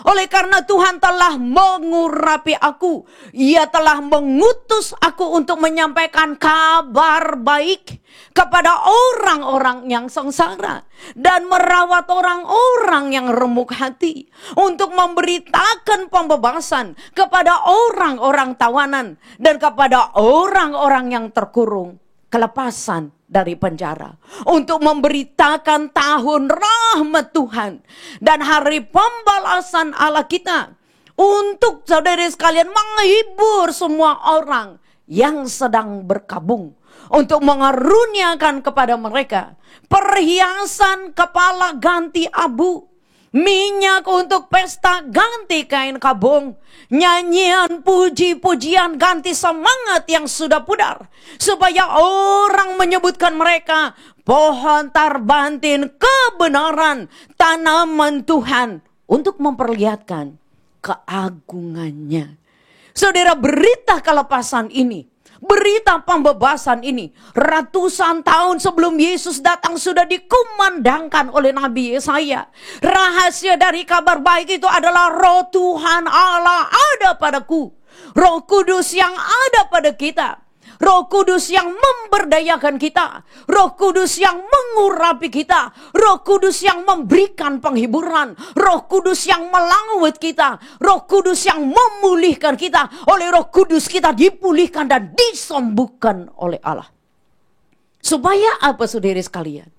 Oleh karena Tuhan telah mengurapi aku, Ia telah mengutus aku untuk menyampaikan kabar baik kepada orang-orang yang sengsara dan merawat orang-orang yang remuk hati, untuk memberitakan pembebasan kepada orang-orang tawanan dan kepada orang-orang yang terkurung, kelepasan dari penjara, untuk memberitakan tahun rahmat Tuhan dan hari pembalasan Allah kita, untuk saudara sekalian menghibur semua orang yang sedang berkabung, untuk mengaruniakan kepada mereka perhiasan kepala ganti abu, minyak untuk pesta ganti kain kabung, nyanyian puji-pujian ganti semangat yang sudah pudar, supaya orang menyebutkan mereka pohon tarbantin kebenaran, tanaman Tuhan, untuk memperlihatkan keagungannya. Saudara, berita kelepasan ini, berita pembebasan ini, ratusan tahun sebelum Yesus datang sudah dikumandangkan oleh Nabi Yesaya. Rahasia dari kabar baik itu adalah Roh Tuhan Allah ada padaku. Roh Kudus yang ada pada kita. Roh Kudus yang memberdayakan kita, Roh Kudus yang mengurapi kita, Roh Kudus yang memberikan penghiburan, Roh Kudus yang melawat kita, Roh Kudus yang memulihkan kita. Oleh Roh Kudus kita dipulihkan dan disembuhkan oleh Allah. Supaya apa, saudara sekalian?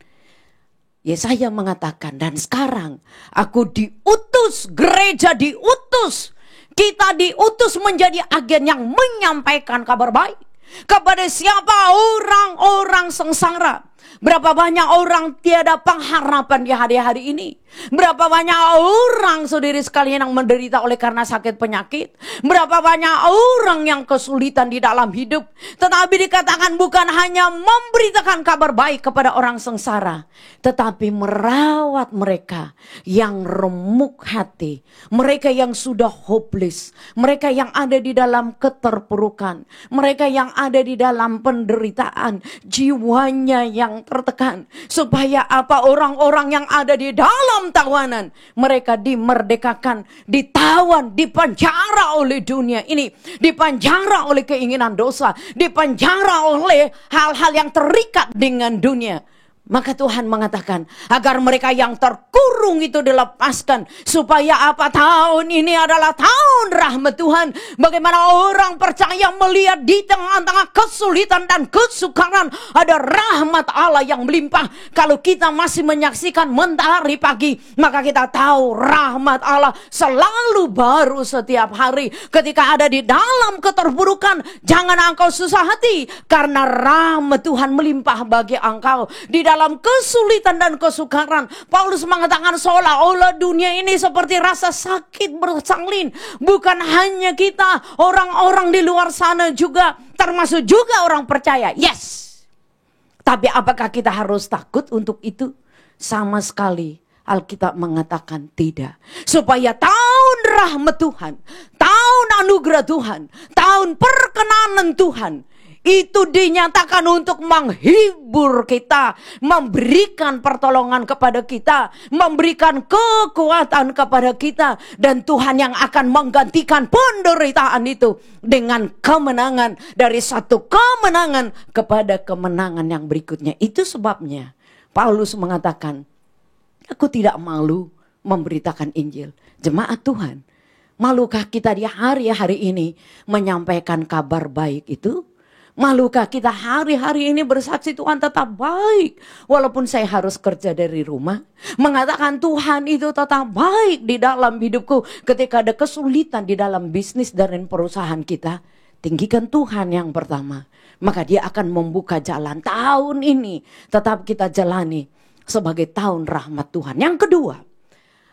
Yesaya mengatakan, dan sekarang aku diutus, gereja diutus, kita diutus menjadi agen yang menyampaikan kabar baik kepada siapa? Orang-orang sengsara. Berapa banyak orang tiada pengharapan di hari-hari ini. Berapa banyak orang, saudari sekalian, yang menderita oleh karena sakit penyakit. Berapa banyak orang yang kesulitan di dalam hidup. Tetapi dikatakan bukan hanya memberitakan kabar baik kepada orang sengsara, tetapi merawat mereka yang remuk hati, mereka yang sudah hopeless, mereka yang ada di dalam keterpurukan, mereka yang ada di dalam penderitaan, jiwanya yang tertekan. Supaya apa? Orang-orang yang ada di dalam tawanan, mereka dimerdekakan, ditawan, dipenjara oleh dunia ini, dipenjara oleh keinginan dosa, dipenjara oleh hal-hal yang terikat dengan dunia. Maka Tuhan mengatakan agar mereka yang terkurung itu dilepaskan. Supaya apa? Tahun ini adalah tahun rahmat Tuhan. Bagaimana orang percaya melihat di tengah-tengah kesulitan dan kesukaran ada rahmat Allah yang melimpah. Kalau kita masih menyaksikan mentari pagi, maka kita tahu rahmat Allah selalu baru setiap hari. Ketika ada di dalam keterpurukan, jangan engkau susah hati, karena rahmat Tuhan melimpah bagi engkau. Di dalam kesulitan dan kesukaran, Paulus mengatakan seolah-olah dunia ini seperti rasa sakit bersalin. Bukan hanya kita, orang-orang di luar sana juga, termasuk juga orang percaya. Yes. Tapi apakah kita harus takut untuk itu? Sama sekali Alkitab mengatakan tidak. Supaya tahun rahmat Tuhan, tahun anugerah Tuhan, tahun perkenanan Tuhan, itu dinyatakan untuk menghibur kita, memberikan pertolongan kepada kita, memberikan kekuatan kepada kita. Dan Tuhan yang akan menggantikan penderitaan itu dengan kemenangan, dari satu kemenangan kepada kemenangan yang berikutnya. Itu sebabnya Paulus mengatakan, aku tidak malu memberitakan Injil. Jemaat Tuhan, malukah kita di hari-hari ini menyampaikan kabar baik itu? Malukah kita hari-hari ini bersaksi Tuhan tetap baik, walaupun saya harus kerja dari rumah? Mengatakan Tuhan itu tetap baik di dalam hidupku. Ketika ada kesulitan di dalam bisnis dan perusahaan kita, tinggikan Tuhan yang pertama. Maka dia akan membuka jalan. Tahun ini tetap kita jalani sebagai tahun rahmat Tuhan. Yang kedua,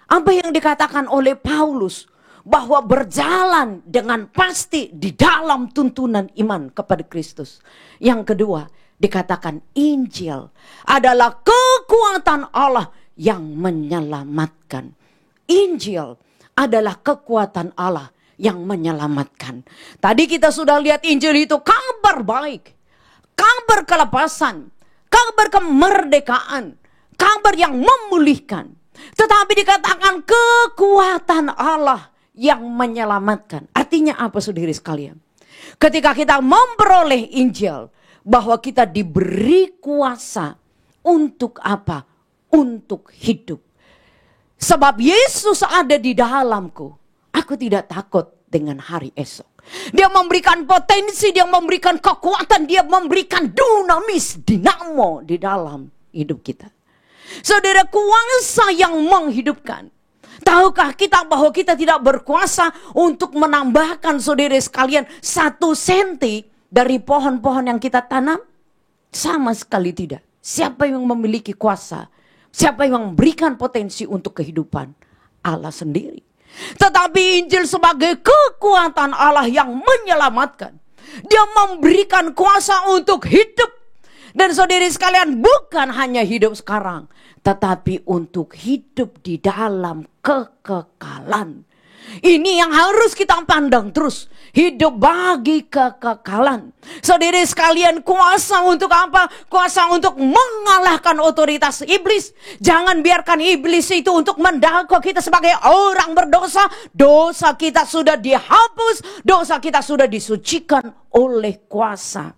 apa yang dikatakan oleh Paulus, bahwa berjalan dengan pasti di dalam tuntunan iman kepada Kristus. Yang kedua, dikatakan Injil adalah kekuatan Allah yang menyelamatkan. Injil adalah kekuatan Allah yang menyelamatkan. Tadi kita sudah lihat Injil itu kabar baik, kabar kelepasan, kabar kemerdekaan, kabar yang memulihkan. Tetapi dikatakan kekuatan Allah yang menyelamatkan. Artinya apa, saudari sekalian? Ketika kita memperoleh Injil, bahwa kita diberi kuasa untuk apa? Untuk hidup. Sebab Yesus ada di dalamku, aku tidak takut dengan hari esok. Dia memberikan potensi, dia memberikan kekuatan, dia memberikan dunamis, dinamo di dalam hidup kita. Saudara, kuasa yang menghidupkan. Tahukah kita bahwa kita tidak berkuasa untuk menambahkan, saudara sekalian, 1 senti dari pohon-pohon yang kita tanam? Sama sekali tidak. Siapa yang memiliki kuasa? Siapa yang memberikan potensi untuk kehidupan? Allah sendiri. Tetapi Injil sebagai kekuatan Allah yang menyelamatkan. Dia memberikan kuasa untuk hidup. Dan saudari sekalian, bukan hanya hidup sekarang, tetapi untuk hidup di dalam kekekalan. Ini yang harus kita pandang terus. Hidup bagi kekekalan. Saudari sekalian, kuasa untuk apa? Kuasa untuk mengalahkan otoritas iblis. Jangan biarkan iblis itu untuk mendakwa kita sebagai orang berdosa. Dosa kita sudah dihapus. Dosa kita sudah disucikan oleh kuasa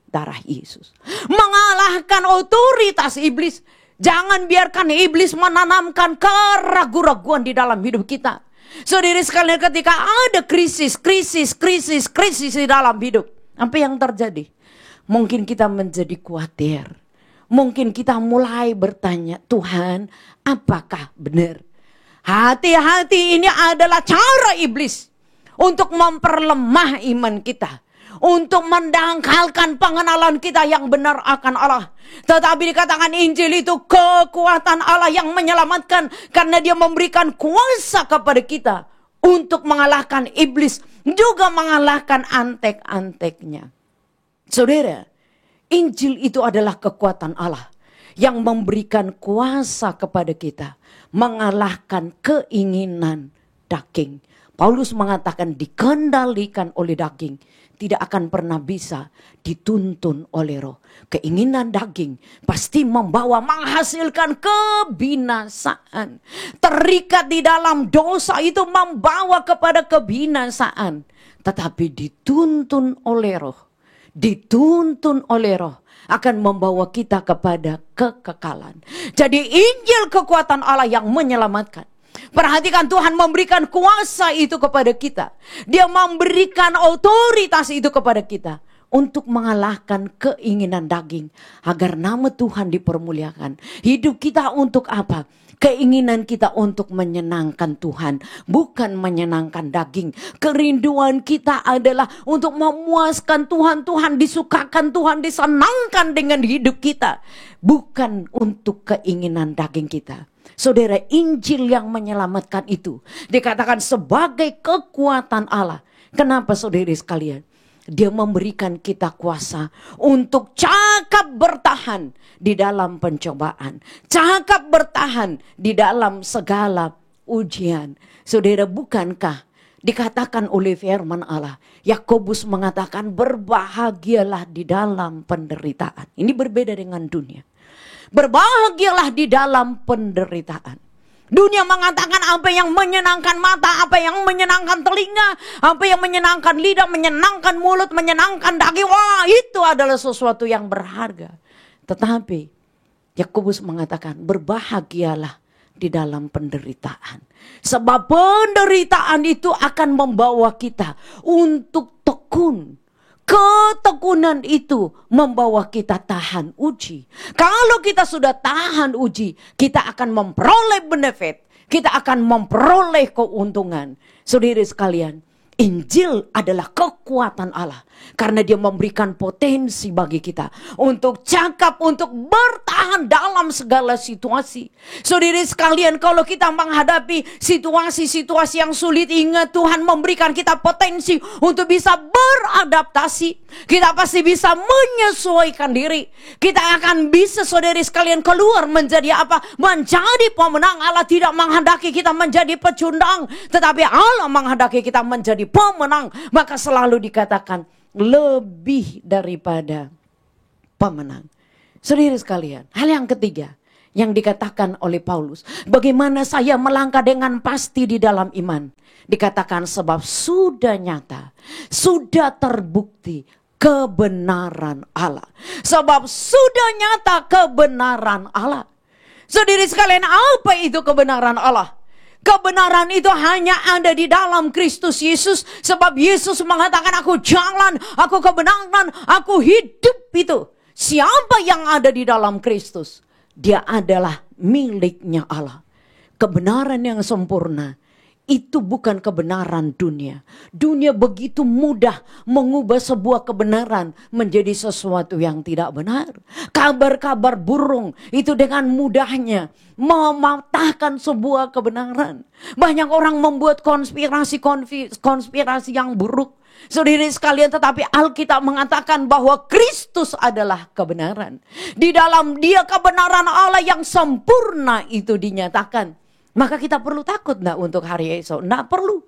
darah Yesus. Mengalahkan otoritas iblis. Jangan biarkan iblis menanamkan keraguan-raguan di dalam hidup kita. Saudari sekalian, ketika ada krisis di dalam hidup, apa yang terjadi? Mungkin kita menjadi khawatir. Mungkin kita mulai bertanya, Tuhan, apakah benar? Hati-hati, ini adalah cara iblis untuk memperlemah iman kita. Untuk mendangkalkan pengenalan kita yang benar akan Allah. Tetapi dikatakan Injil itu kekuatan Allah yang menyelamatkan. Karena dia memberikan kuasa kepada kita. Untuk mengalahkan iblis. Juga mengalahkan antek-anteknya. Saudara, Injil itu adalah kekuatan Allah. Yang memberikan kuasa kepada kita. Mengalahkan keinginan daging. Paulus mengatakan dikendalikan oleh daging. Tidak akan pernah bisa dituntun oleh roh. Keinginan daging pasti menghasilkan kebinasaan. Terikat di dalam dosa itu membawa kepada kebinasaan. Tetapi dituntun oleh roh. Dituntun oleh roh akan membawa kita kepada kekekalan. Jadi Injil kekuatan Allah yang menyelamatkan. Perhatikan, Tuhan memberikan kuasa itu kepada kita. Dia memberikan otoritas itu kepada kita. Untuk mengalahkan keinginan daging. Agar nama Tuhan dipermuliakan. Hidup kita untuk apa? Keinginan kita untuk menyenangkan Tuhan. Bukan menyenangkan daging. Kerinduan kita adalah untuk memuaskan Tuhan. Tuhan disukakan, Tuhan disenangkan dengan hidup kita. Bukan untuk keinginan daging kita. Saudara, Injil yang menyelamatkan itu dikatakan sebagai kekuatan Allah. Kenapa saudari sekalian? Dia memberikan kita kuasa untuk cakap bertahan di dalam pencobaan. Cakap bertahan di dalam segala ujian. Saudara, bukankah dikatakan oleh firman Allah, Yakobus mengatakan berbahagialah di dalam penderitaan. Ini berbeda dengan dunia. Berbahagialah di dalam penderitaan. Dunia mengatakan apa yang menyenangkan mata, apa yang menyenangkan telinga, apa yang menyenangkan lidah, menyenangkan mulut, menyenangkan daging. Wah, itu adalah sesuatu yang berharga. Tetapi Yakobus mengatakan berbahagialah di dalam penderitaan. Sebab penderitaan itu akan membawa kita untuk tekun. Ketekunan itu membawa kita tahan uji. Kalau kita sudah tahan uji, kita akan memperoleh benefit. Kita akan memperoleh keuntungan. Saudara sekalian, Injil adalah kekuatan Allah. Karena dia memberikan potensi bagi kita. Untuk cakap, untuk bertahan dalam segala situasi. Saudara sekalian, kalau kita menghadapi situasi-situasi yang sulit, ingat Tuhan memberikan kita potensi untuk bisa beradaptasi. Kita pasti bisa menyesuaikan diri. Kita akan bisa, saudara sekalian, keluar menjadi apa? Menjadi pemenang. Allah tidak menghendaki kita menjadi pecundang. Tetapi Allah menghendaki kita menjadi pemenang. Maka selalu dikatakan lebih daripada pemenang. Saudara sekalian, hal yang ketiga yang dikatakan oleh Paulus, bagaimana saya melangkah dengan pasti di dalam iman. Dikatakan sebab sudah nyata, sudah terbukti kebenaran Allah. Sebab sudah nyata kebenaran Allah. Saudara sekalian, apa itu kebenaran Allah? Kebenaran itu hanya ada di dalam Kristus Yesus. Sebab Yesus mengatakan, aku jalan, aku kebenaran, aku hidup itu. Siapa yang ada di dalam Kristus, dia adalah miliknya Allah. Kebenaran yang sempurna itu bukan kebenaran dunia. Dunia begitu mudah mengubah sebuah kebenaran menjadi sesuatu yang tidak benar. Kabar-kabar burung itu dengan mudahnya mematahkan sebuah kebenaran. Banyak orang membuat konspirasi yang buruk. Saudara sekalian, tetapi Alkitab mengatakan bahwa Kristus adalah kebenaran. Di dalam Dia kebenaran Allah yang sempurna itu dinyatakan. Maka kita perlu takut enggak untuk hari esok? Enggak perlu.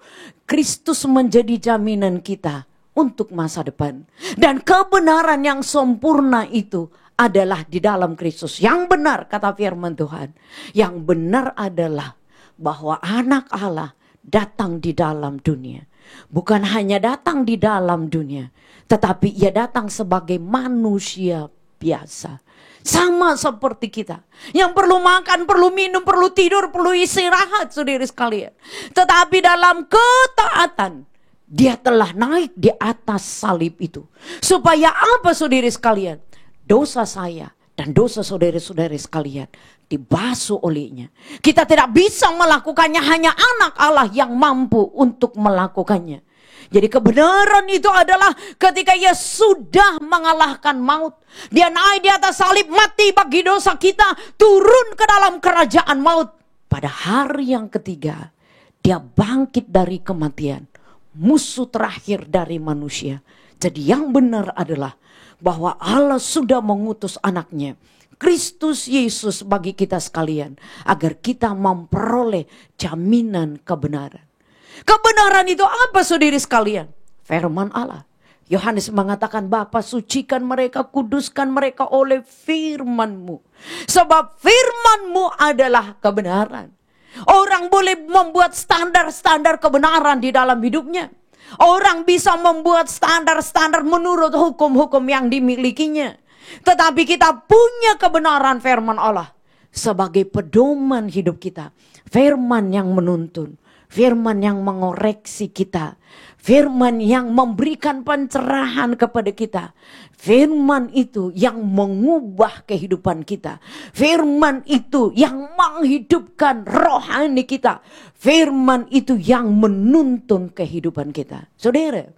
Kristus menjadi jaminan kita untuk masa depan. Dan kebenaran yang sempurna itu adalah di dalam Kristus. Yang benar, kata firman Tuhan. Yang benar adalah bahwa anak Allah datang di dalam dunia. Bukan hanya datang di dalam dunia, tetapi ia datang sebagai manusia biasa. Sama seperti kita. Yang perlu makan, perlu minum, perlu tidur, perlu istirahat, saudara sekalian. Tetapi dalam ketaatan, dia telah naik di atas salib itu. Supaya apa, saudara sekalian? Dosa saya dan dosa saudara-saudara sekalian dibasuh olehnya. Kita tidak bisa melakukannya, hanya anak Allah yang mampu untuk melakukannya. Jadi kebenaran itu adalah ketika ia sudah mengalahkan maut. Dia naik di atas salib, mati bagi dosa kita, turun ke dalam kerajaan maut. Pada hari yang ketiga, dia bangkit dari kematian, musuh terakhir dari manusia. Jadi yang benar adalah bahwa Allah sudah mengutus anaknya, Kristus Yesus, bagi kita sekalian, agar kita memperoleh jaminan kebenaran. Kebenaran itu apa, saudari sekalian? Firman Allah. Yohanes mengatakan, Bapa, sucikan mereka, kuduskan mereka oleh firman-Mu. Sebab firman-Mu adalah kebenaran. Orang boleh membuat standar-standar kebenaran di dalam hidupnya. Orang bisa membuat standar-standar menurut hukum-hukum yang dimilikinya. Tetapi kita punya kebenaran firman Allah sebagai pedoman hidup kita. Firman yang menuntun. Firman yang mengoreksi kita. Firman yang memberikan pencerahan kepada kita. Firman itu yang mengubah kehidupan kita. Firman itu yang menghidupkan rohani kita. Firman itu yang menuntun kehidupan kita. Saudara,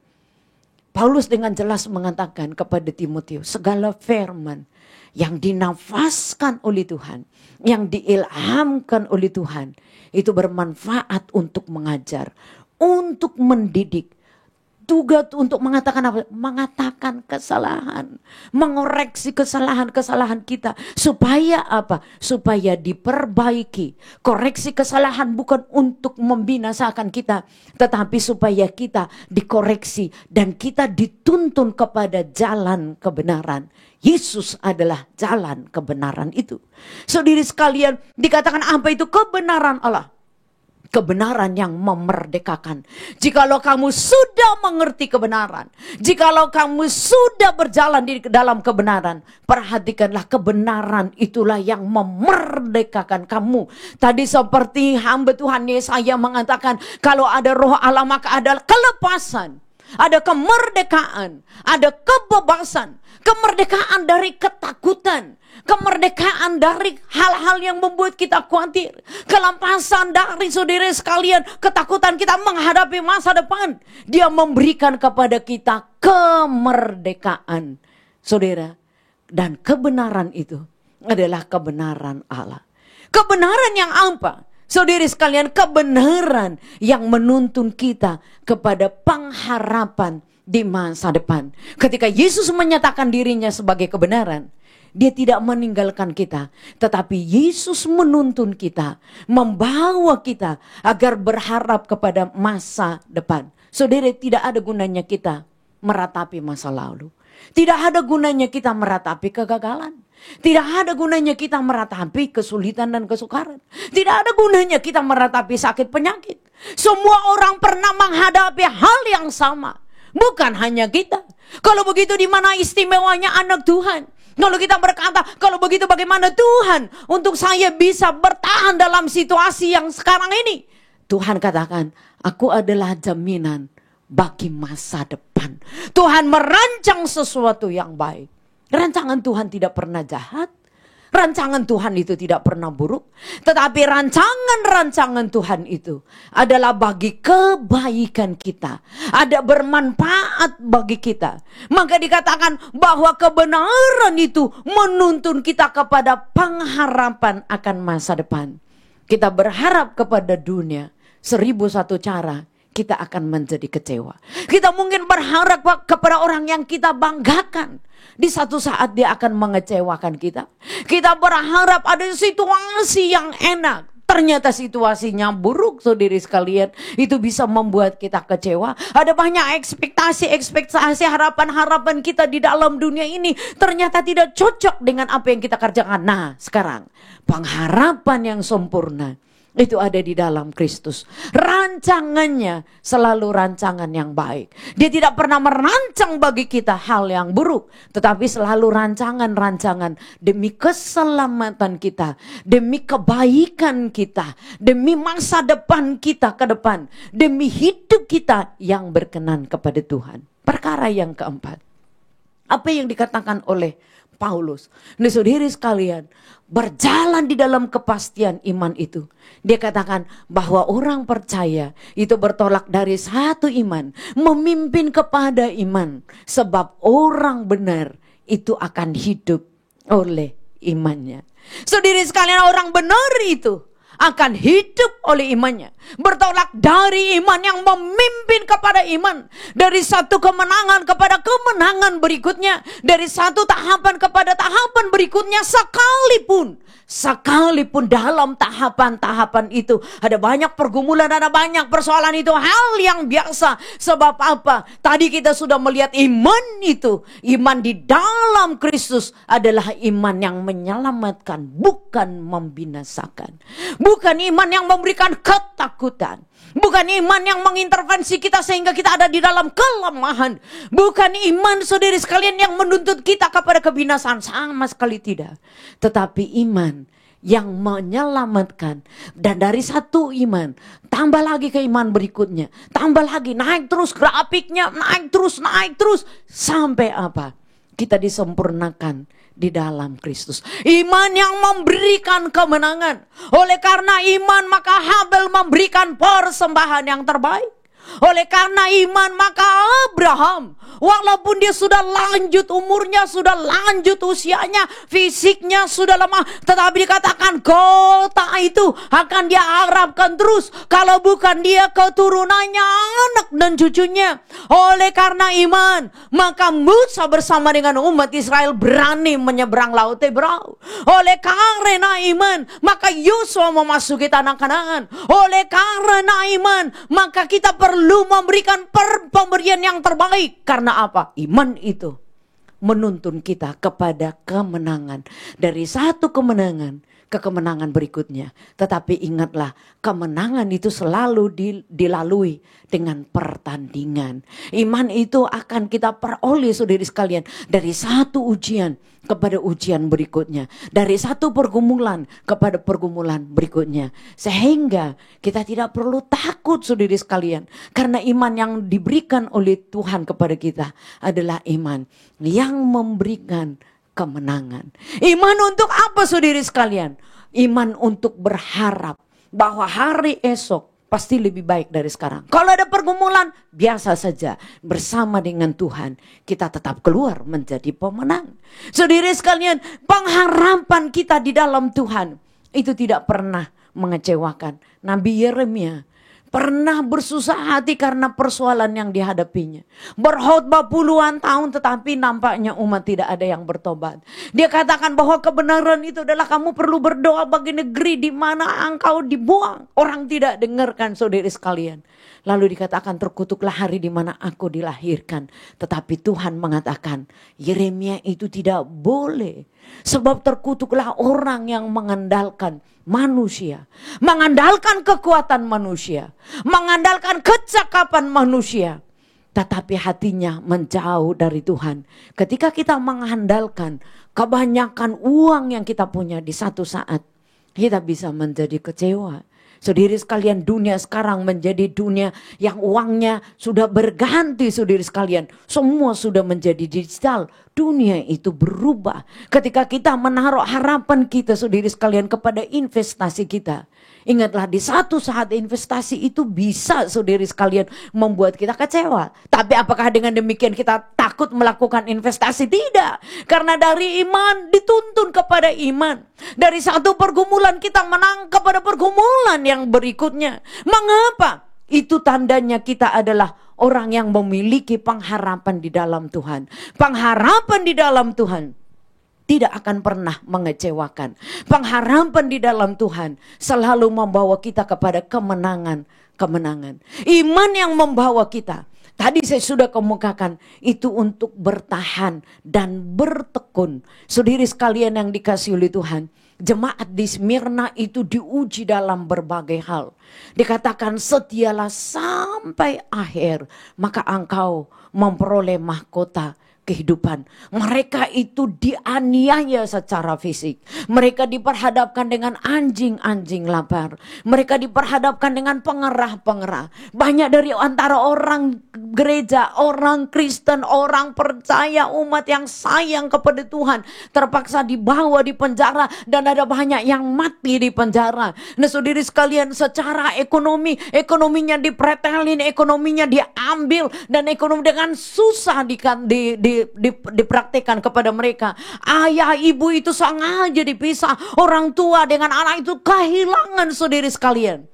Paulus dengan jelas mengatakan kepada Timotius, segala firman yang dinafaskan oleh Tuhan, yang diilhamkan oleh Tuhan, itu bermanfaat untuk mengajar, untuk mendidik, juga untuk mengatakan apa? Mengatakan kesalahan, mengoreksi kesalahan-kesalahan kita. Supaya apa? Supaya diperbaiki. Koreksi kesalahan bukan untuk membinasakan kita, tetapi supaya kita dikoreksi dan kita dituntun kepada jalan kebenaran. Yesus adalah jalan kebenaran itu. Saudari sekalian, dikatakan apa itu kebenaran Allah? Kebenaran yang memerdekakan. Jikalau kamu sudah mengerti kebenaran, jikalau kamu sudah berjalan di dalam kebenaran, perhatikanlah kebenaran itulah yang memerdekakan kamu. Tadi seperti hamba Tuhan Yesaya mengatakan, kalau ada roh Allah maka ada kelepasan, ada kemerdekaan, ada kebebasan. Kemerdekaan dari ketakutan, kemerdekaan dari hal-hal yang membuat kita khawatir, kelepasan dari, saudara sekalian, ketakutan kita menghadapi masa depan. Dia memberikan kepada kita kemerdekaan, saudara. Dan kebenaran itu adalah kebenaran Allah. Kebenaran yang apa? Saudara sekalian, kebenaran yang menuntun kita kepada pengharapan di masa depan. Ketika Yesus menyatakan dirinya sebagai kebenaran, Dia tidak meninggalkan kita, tetapi Yesus menuntun kita, membawa kita agar berharap kepada masa depan. Saudara, tidak ada gunanya kita meratapi masa lalu. Tidak ada gunanya kita meratapi kegagalan. Tidak ada gunanya kita meratapi kesulitan dan kesukaran. Tidak ada gunanya kita meratapi sakit penyakit. Semua orang pernah menghadapi hal yang sama. Bukan hanya kita. Kalau begitu di mana istimewanya anak Tuhan? Kalau kita berkata, kalau begitu bagaimana Tuhan untuk saya bisa bertahan dalam situasi yang sekarang ini? Tuhan katakan, aku adalah jaminan bagi masa depan. Tuhan merancang sesuatu yang baik. Rancangan Tuhan tidak pernah jahat. Rancangan Tuhan itu tidak pernah buruk. Tetapi rancangan Tuhan itu adalah bagi kebaikan kita. Ada bermanfaat bagi kita. Maka dikatakan bahwa kebenaran itu menuntun kita kepada pengharapan akan masa depan. Kita berharap kepada dunia 1001 cara, kita akan menjadi kecewa. Kita mungkin berharap kepada orang yang kita banggakan. Di satu saat dia akan mengecewakan kita. Kita berharap ada situasi yang enak. Ternyata situasinya buruk, saudari sekalian. Itu bisa membuat kita kecewa. Ada banyak ekspektasi, harapan-harapan kita di dalam dunia ini. Ternyata tidak cocok dengan apa yang kita kerjakan. Nah, sekarang pengharapan yang sempurna itu ada di dalam Kristus. Rancangannya selalu rancangan yang baik. Dia tidak pernah merancang bagi kita hal yang buruk, tetapi selalu rancangan-rancangan demi keselamatan kita, demi kebaikan kita, demi masa depan kita ke depan, demi hidup kita yang berkenan kepada Tuhan. Perkara yang keempat, apa yang dikatakan oleh Paulus, nah saudari sekalian, berjalan di dalam kepastian iman itu. Dia katakan bahwa orang percaya itu bertolak dari satu iman, memimpin kepada iman. Sebab orang benar itu akan hidup oleh imannya. Saudari sekalian, orang benar itu akan hidup oleh imannya. Bertolak dari iman yang memimpin kepada iman. Dari satu kemenangan kepada kemenangan berikutnya. Dari satu tahapan kepada tahapan berikutnya. Sekalipun dalam tahapan-tahapan itu ada banyak pergumulan, ada banyak persoalan, itu hal yang biasa. Sebab apa? Tadi kita sudah melihat iman itu. Iman di dalam Kristus adalah iman yang menyelamatkan, bukan membinasakan. Bukan iman yang memberikan ketakutan. Bukan iman yang mengintervensi kita sehingga kita ada di dalam kelemahan. Bukan iman, saudari sekalian, yang menuntut kita kepada kebinasaan. Sama sekali tidak. Tetapi iman yang menyelamatkan. Dan dari satu iman tambah lagi ke iman berikutnya. Tambah lagi, naik terus grafiknya. Naik terus. Sampai apa? Kita disempurnakan di dalam Kristus. Iman yang memberikan kemenangan. Oleh karena iman maka Habel memberikan persembahan yang terbaik. Oleh karena iman maka Abraham, walaupun dia sudah lanjut umurnya, sudah lanjut usianya, fisiknya sudah lemah, tetapi dikatakan kota itu akan dia harapkan terus. Kalau bukan dia, keturunannya, anak dan cucunya. Oleh karena iman maka Musa bersama dengan umat Israel berani menyeberang laut Tebrau. Oleh karena iman maka Yosua memasuki tanah Kanaan. Oleh karena iman maka kita perlu memberikan pemberian yang terbaik. Karena apa? Iman itu menuntun kita kepada kemenangan. Dari satu kemenangan ke kemenangan berikutnya. Tetapi ingatlah, kemenangan itu selalu dilalui dengan pertandingan. Iman itu akan kita peroleh, saudari sekalian, dari satu ujian kepada ujian berikutnya. Dari satu pergumulan kepada pergumulan berikutnya. Sehingga kita tidak perlu takut, saudari sekalian. Karena iman yang diberikan oleh Tuhan kepada kita adalah iman yang memberikan kemenangan. Iman untuk apa, saudari sekalian? Iman untuk berharap bahwa hari esok pasti lebih baik dari sekarang. Kalau ada pergumulan, biasa saja. Bersama dengan Tuhan, kita tetap keluar menjadi pemenang. Saudari sekalian, pengharapan kita di dalam Tuhan itu tidak pernah mengecewakan. Nabi Yeremia pernah bersusah hati karena persoalan yang dihadapinya. Berkhotbah puluhan tahun tetapi nampaknya umat tidak ada yang bertobat. Dia katakan bahwa kebenaran itu adalah kamu perlu berdoa bagi negeri di mana engkau dibuang. Orang tidak dengarkan, saudari sekalian. Lalu dikatakan terkutuklah hari di mana aku dilahirkan. Tetapi Tuhan mengatakan Yeremia itu tidak boleh. Sebab terkutuklah orang yang mengandalkan manusia. Mengandalkan kekuatan manusia. Mengandalkan kecakapan manusia. Tetapi hatinya menjauh dari Tuhan. Ketika kita mengandalkan kebanyakan uang yang kita punya, di satu saat kita bisa menjadi kecewa. Saudara sekalian, dunia sekarang menjadi dunia yang uangnya sudah berganti, saudara sekalian. Semua sudah menjadi digital. Dunia itu berubah. Ketika kita menaruh harapan kita, saudara sekalian, kepada investasi kita. Ingatlah, di satu saat investasi itu bisa, saudara sekalian, membuat kita kecewa. Tapi apakah dengan demikian kita takut melakukan investasi? Tidak. Karena dari iman dituntun kepada iman. Dari satu pergumulan kita menang kepada pergumulan yang berikutnya. Mengapa? Itu tandanya kita adalah orang yang memiliki pengharapan di dalam Tuhan. Pengharapan di dalam Tuhan tidak akan pernah mengecewakan. Pengharapan di dalam Tuhan selalu membawa kita kepada kemenangan. Iman yang membawa kita, tadi saya sudah kemukakan, itu untuk bertahan dan bertekun. Saudara sekalian yang dikasihi oleh Tuhan, jemaat di Smyrna itu diuji dalam berbagai hal. Dikatakan setialah sampai akhir, maka engkau memperoleh mahkota kehidupan. Mereka itu dianiaya secara fisik. Mereka diperhadapkan dengan anjing-anjing lapar. Mereka diperhadapkan dengan pengerah-pengerah. Banyak dari antara orang gereja, orang Kristen, orang percaya, umat yang sayang kepada Tuhan, terpaksa dibawa di penjara, dan ada banyak yang mati di penjara. Nah, saudara sekalian, secara ekonominya dipretelin, ekonominya diambil, dan ekonomi dengan susah dipraktikkan kepada mereka. Ayah ibu itu sengaja dipisah. Orang tua dengan anak itu kehilangan, saudara sekalian.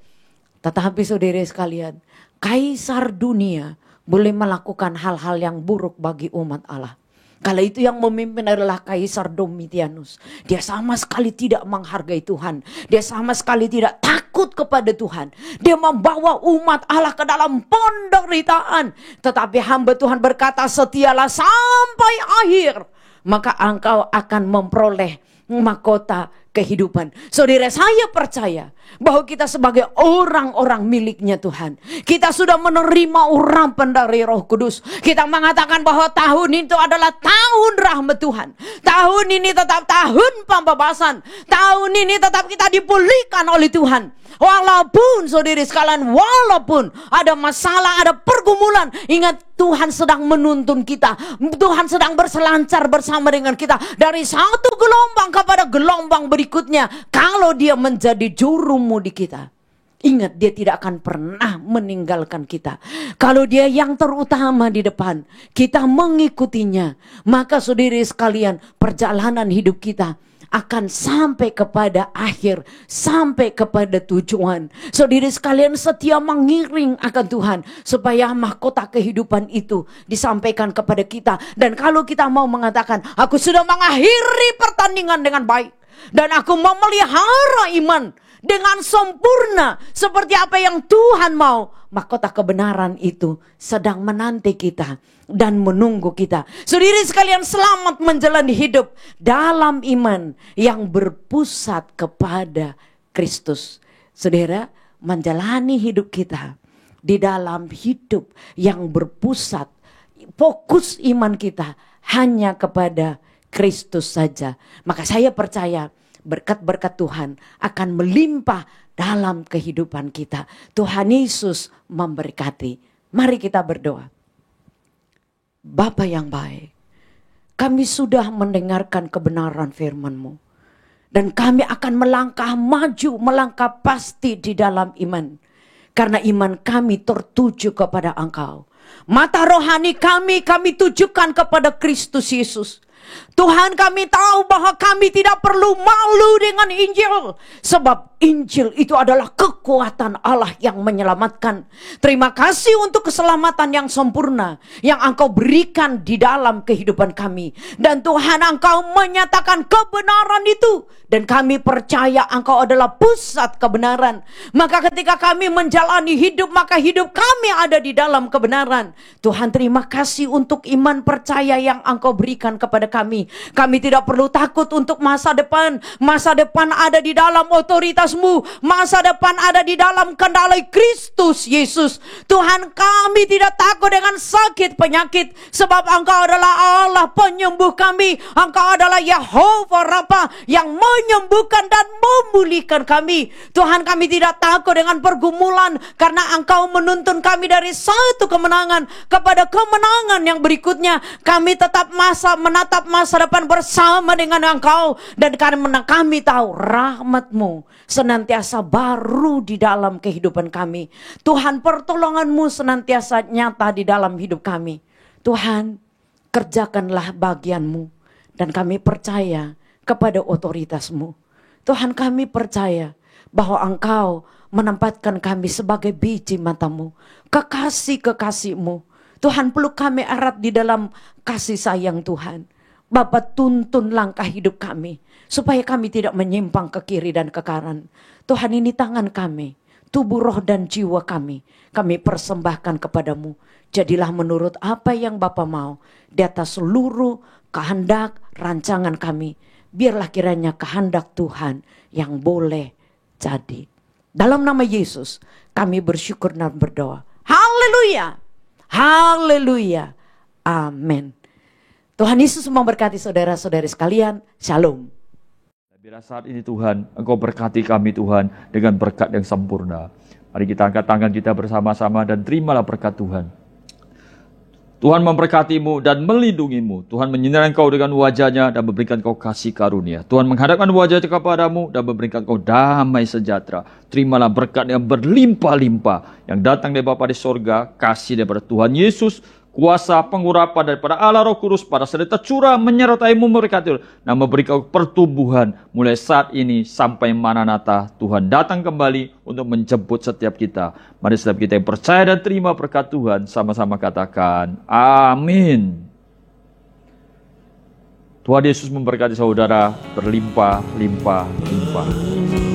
Tetapi saudara sekalian, kaisar dunia boleh melakukan hal-hal yang buruk bagi umat Allah. Kala itu yang memimpin adalah Kaisar Domitianus. Dia sama sekali tidak menghargai Tuhan. Dia sama sekali tidak takut kepada Tuhan. Dia membawa umat Allah ke dalam penderitaan. Tetapi hamba Tuhan berkata, setialah sampai akhir, maka engkau akan memperoleh mahkota kehidupan. Saudara, saya percaya bahwa kita sebagai orang-orang miliknya Tuhan, kita sudah menerima urapan dari Roh Kudus. Kita mengatakan bahwa tahun itu adalah tahun rahmat Tuhan. Tahun ini tetap tahun pembebasan. Tahun ini tetap kita dipulihkan oleh Tuhan. Walaupun saudara sekalian, walaupun ada masalah, ada pergumulan, ingat Tuhan sedang menuntun kita. Tuhan sedang berselancar bersama dengan kita dari satu gelombang kepada gelombang berikutnya. Kalau dia menjadi jurumudi kita, ingat, dia tidak akan pernah meninggalkan kita. Kalau dia yang terutama di depan, kita mengikutinya, maka saudara sekalian, perjalanan hidup kita akan sampai kepada akhir, sampai kepada tujuan. Saudara sekalian, setia mengiring akan Tuhan supaya mahkota kehidupan itu disampaikan kepada kita. Dan kalau kita mau mengatakan, aku sudah mengakhiri pertandingan dengan baik, dan aku memelihara iman dengan sempurna seperti apa yang Tuhan mau, mahkota kebenaran itu sedang menanti kita dan menunggu kita. Saudara sekalian, selamat menjalani hidup dalam iman yang berpusat kepada Kristus. Saudara, menjalani hidup kita di dalam hidup yang berpusat, fokus iman kita hanya kepada Kristus saja, maka saya percaya berkat-berkat Tuhan akan melimpah dalam kehidupan kita. Tuhan Yesus memberkati. Mari kita berdoa. Bapa yang baik, kami sudah mendengarkan kebenaran firman-Mu, dan kami akan melangkah maju, melangkah pasti di dalam iman, karena iman kami tertuju kepada Engkau. Mata rohani kami tujukan kepada Kristus Yesus. Tuhan, kami tahu bahwa kami tidak perlu malu dengan Injil, sebab Injil itu adalah kekuatan Allah yang menyelamatkan. Terima kasih untuk keselamatan yang sempurna yang Engkau berikan di dalam kehidupan kami. Dan Tuhan, Engkau menyatakan kebenaran itu, dan kami percaya Engkau adalah pusat kebenaran. Maka ketika kami menjalani hidup, maka hidup kami ada di dalam kebenaran. Tuhan, terima kasih untuk iman percaya yang Engkau berikan kepada kepada kami. Kami tidak perlu takut untuk masa depan. Masa depan ada di dalam otoritas-Mu. Masa depan ada di dalam kendali Kristus Yesus. Tuhan, kami tidak takut dengan sakit penyakit, sebab Engkau adalah Allah penyembuh kami. Engkau adalah Yehova Rafa yang menyembuhkan dan memulihkan kami. Tuhan, kami tidak takut dengan pergumulan, karena Engkau menuntun kami dari satu kemenangan kepada kemenangan yang berikutnya. Kami tetap menatap masa depan bersama dengan Engkau, dan karena kami tahu rahmat-Mu senantiasa baru di dalam kehidupan kami. Tuhan, pertolongan-Mu senantiasa nyata di dalam hidup kami. Tuhan, kerjakanlah bagian-Mu, dan kami percaya kepada otoritas-Mu. Tuhan, kami percaya bahwa Engkau menempatkan kami sebagai biji mata-Mu, kekasih-kekasih-Mu. Tuhan, peluk kami erat di dalam kasih sayang Tuhan. Bapa, tuntun langkah hidup kami, supaya kami tidak menyimpang ke kiri dan ke kanan. Tuhan, ini tangan kami, tubuh, roh, dan jiwa kami persembahkan kepadamu. Jadilah menurut apa yang Bapa mau, di atas seluruh kehendak rancangan kami. Biarlah kiranya kehendak Tuhan yang boleh jadi. Dalam nama Yesus kami bersyukur dan berdoa. Haleluya. Haleluya. Amin. Tuhan Yesus memberkati saudara-saudari sekalian. Shalom. Bila saat ini Tuhan, Engkau berkati kami Tuhan dengan berkat yang sempurna. Mari kita angkat tangan kita bersama-sama dan terimalah berkat Tuhan. Tuhan memberkatimu dan melindungimu. Tuhan menyinari engkau dengan wajahnya dan memberikan kau kasih karunia. Tuhan menghadapkan wajahnya kepadamu dan memberikan kau damai sejahtera. Terimalah berkat yang berlimpah-limpah yang datang dari Bapa di sorga, kasih daripada Tuhan Yesus, kuasa pengurapan daripada Allah Roh Kudus pada saat tercurah menyertaimu, memberkati dan memberikan pertumbuhan mulai saat ini sampai Maranatha. Tuhan datang kembali untuk menjemput setiap kita. Mari setiap kita yang percaya dan terima berkat Tuhan sama-sama katakan amin. Tuhan Yesus memberkati saudara berlimpah-limpah-limpah.